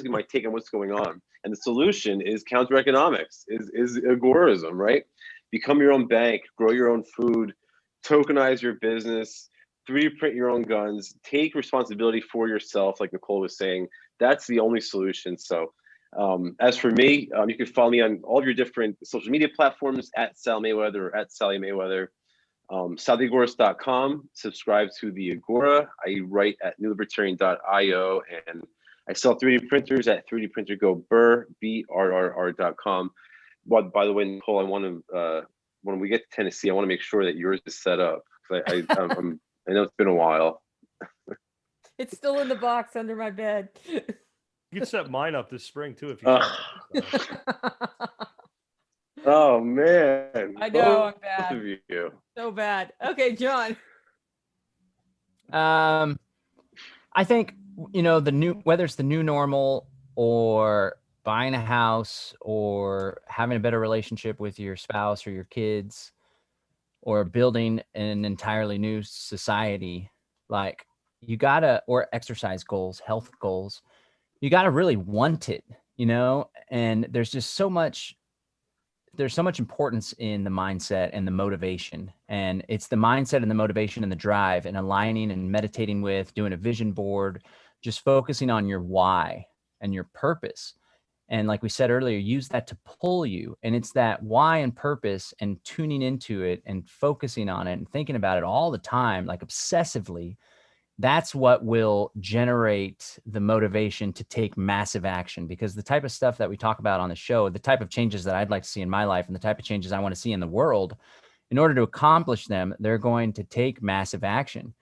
my take on what's going on. And the solution is counter economics, is agorism, right? Become your own bank, grow your own food, tokenize your business, 3D print your own guns, take responsibility for yourself, like Nicole was saying. That's the only solution. So as for me, you can follow me on all of your different social media platforms at Sal Mayweather or at Sally Mayweather. SalTheAgorist.com. Subscribe to the Agora. I write at newlibertarian.io, and I sell 3D printers at 3dprintergoburr, BRRR.com. But by the way, Nicole, I want to when we get to Tennessee, I want to make sure that yours is set up. I know it's been a while. It's still in the box under my bed. You can set mine up this spring too if you. Oh man! I know, I'm Both bad. of you. So bad. Okay, John. I think, whether it's the new normal or buying a house or having a better relationship with your spouse or your kids or building an entirely new society, like or exercise goals, health goals, you got to really want it, and there's so much importance in the mindset and the motivation. And it's the mindset and the motivation and the drive and aligning and meditating with, doing a vision board, just focusing on your why and your purpose. And like we said earlier, use that to pull you. And it's that why and purpose and tuning into it and focusing on it and thinking about it all the time, like obsessively. That's what will generate the motivation to take massive action, because the type of stuff that we talk about on the show, the type of changes that I'd like to see in my life and the type of changes I want to see in the world, in order to accomplish them, they're going to take massive action.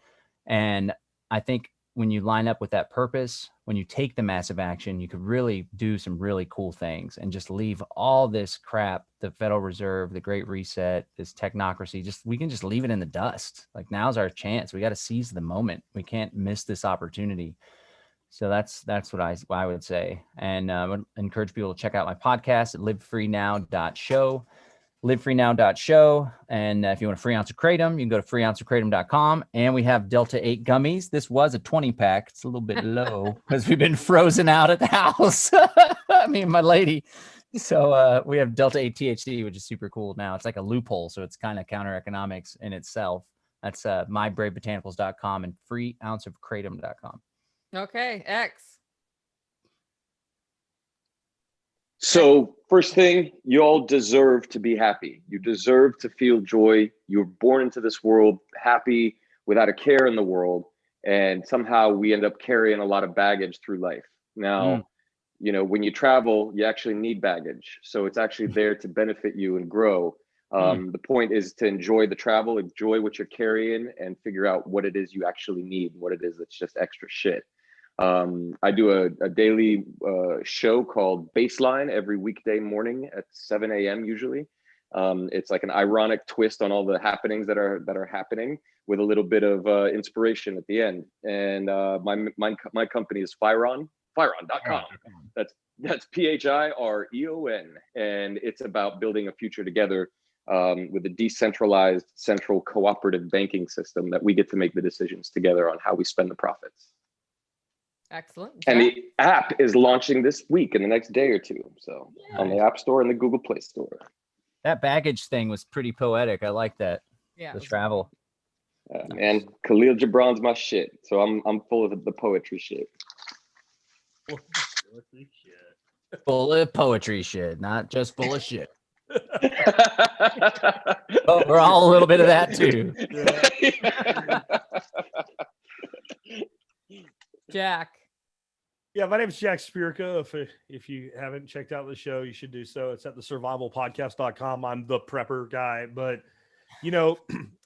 And I think when you line up with that purpose, when you take the massive action, you could really do some really cool things and just leave all this crap, the Federal Reserve, the Great Reset, this technocracy, we can just leave it in the dust. Like, now's our chance. We got to seize the moment. We can't miss this opportunity. So that's what I would say. And I would encourage people to check out my podcast at livefreenow.show. livefreenow.show. And if you want a free ounce of Kratom, you can go to freeounceofkratom.com. And we have Delta 8 gummies. This was a 20 pack. It's a little bit low because we've been frozen out at the house. I mean, my lady. So we have Delta 8 THC, which is super cool now. It's like a loophole. So it's kind of counter economics in itself. That's mybravebotanicals.com and freeounceofkratom.com. Okay, X. So first thing, you all deserve to be happy. You deserve to feel joy. You're born into this world happy, without a care in the world. And somehow we end up carrying a lot of baggage through life. Now, you know, when you travel, you actually need baggage. So it's actually there to benefit you and grow. The point is to enjoy the travel, enjoy what you're carrying, and figure out what it is you actually need, what it is that's just extra shit. I do a daily show called Baseline every weekday morning at 7 a.m. usually. It's like an ironic twist on all the happenings that are happening, with a little bit of inspiration at the end. And my company is Phiron.com. That's Phireon, and it's about building a future together with a decentralized, central, cooperative banking system that we get to make the decisions together on how we spend the profits. Excellent. And the app is launching this week in the next day or two. So on the App Store and the Google Play Store. That baggage thing was pretty poetic. I like that. Yeah. The travel. Man, Khalil Gibran's my shit. So I'm full of the poetry shit. Full of poetry shit, not just full of shit. Oh, we're all a little bit of that too. Jack. Yeah, my name is Jack Spirko. If you haven't checked out the show, you should do so. It's at thesurvivalpodcast.com. I'm the prepper guy, but you know,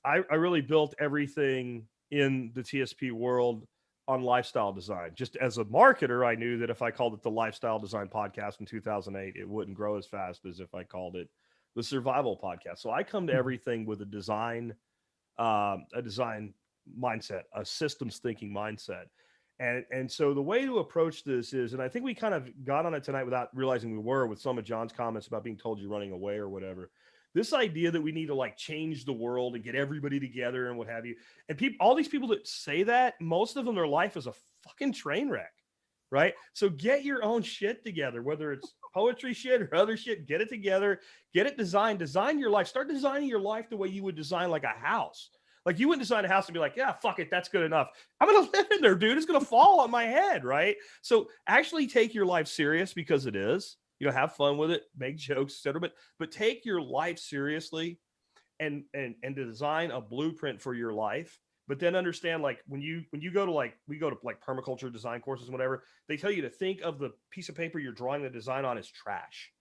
I really built everything in the TSP world on lifestyle design. Just as a marketer, I knew that if I called it the Lifestyle Design Podcast in 2008, it wouldn't grow as fast as if I called it the Survival Podcast. So I come to everything with a design mindset, a systems thinking mindset. And so the way to approach this is, and I think we kind of got on it tonight without realizing we were, with some of John's comments about being told you're running away or whatever. This idea that we need to like change the world and get everybody together and what have you. And all these people that say that, most of them, their life is a fucking train wreck, right? So get your own shit together, whether it's poetry shit or other shit, get it together, get it designed, design your life, start designing your life the way you would design like a house. Like you wouldn't design a house and be like, yeah, fuck it, that's good enough. I'm going to live in there, dude. It's going to fall on my head, right? So actually take your life serious, because it is. You know, have fun with it, make jokes, etc. But take your life seriously and design a blueprint for your life. But then understand, like when you go to we go to permaculture design courses and whatever, they tell you to think of the piece of paper you're drawing the design on as trash.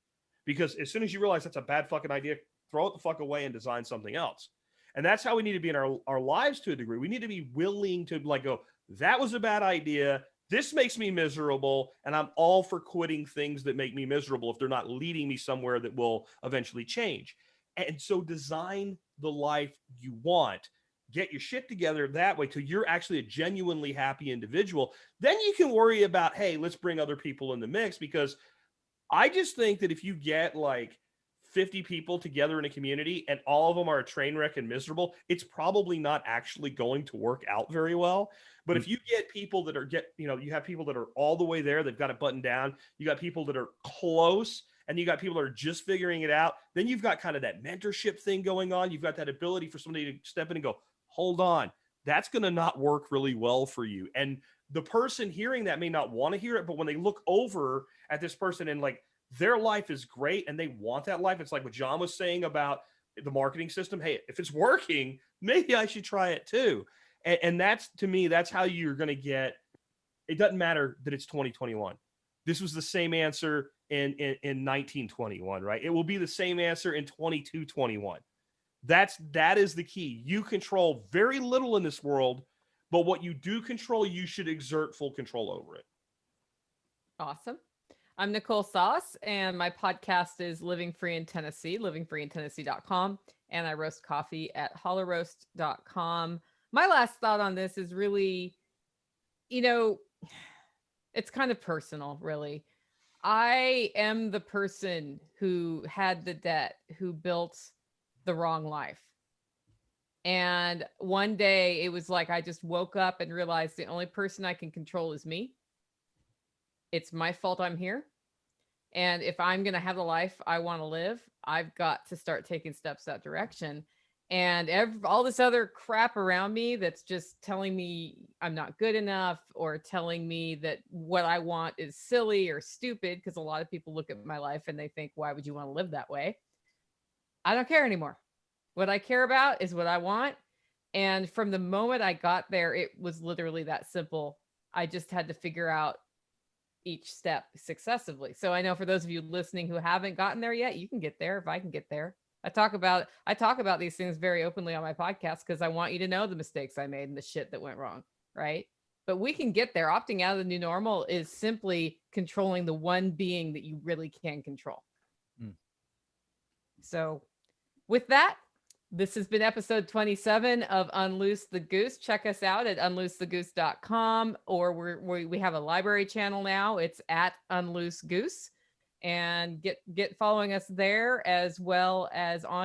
Because as soon as you realize that's a bad fucking idea, throw it the fuck away and design something else. And that's how we need to be in our lives to a degree. We need to be willing to like go, that was a bad idea. This makes me miserable. And I'm all for quitting things that make me miserable if they're not leading me somewhere that will eventually change. And so design the life you want. Get your shit together that way till you're actually a genuinely happy individual. Then you can worry about, hey, let's bring other people in the mix. Because I just think that if you get like 50 people together in a community and all of them are a train wreck and miserable, it's probably not actually going to work out very well. But if you get people that are you have people that are all the way there, they've got it buttoned down. You got people that are close, and you got people that are just figuring it out. Then you've got kind of that mentorship thing going on. You've got that ability for somebody to step in and go, hold on, that's going to not work really well for you. And the person hearing that may not want to hear it, but when they look over at this person and like, their life is great and they want that life. It's like what John was saying about the marketing system. Hey, if it's working, maybe I should try it too. And that's, to me, that's how you're going to get, it doesn't matter that it's 2021. This was the same answer in 1921, right? It will be the same answer in 2221. That is the key. You control very little in this world, but what you do control, you should exert full control over it. Awesome. I'm Nicole Sauce, and my podcast is Living Free in Tennessee, livingfreeintennessee.com, and I roast coffee at hollowroast.com. My last thought on this is really, it's kind of personal, really. I am the person who had the debt, who built the wrong life. And one day it was like I just woke up and realized the only person I can control is me. It's my fault I'm here. And if I'm going to have the life I want to live, I've got to start taking steps that direction. And all this other crap around me that's just telling me I'm not good enough, or telling me that what I want is silly or stupid, because a lot of people look at my life and they think, why would you want to live that way? I don't care anymore. What I care about is what I want. And from the moment I got there, it was literally that simple. I just had to figure out each step successively. So I know for those of you listening who haven't gotten there yet, you can get there if I can get there. I talk about these things very openly on my podcast because I want you to know the mistakes I made and the shit that went wrong, right? But we can get there. Opting out of the new normal is simply controlling the one being that you really can control. So with that, this has been episode 27 of Unloose the Goose. Check us out at unloosethegoose.com, or we have a library channel now. It's at Unloose Goose, and get following us there, as well as on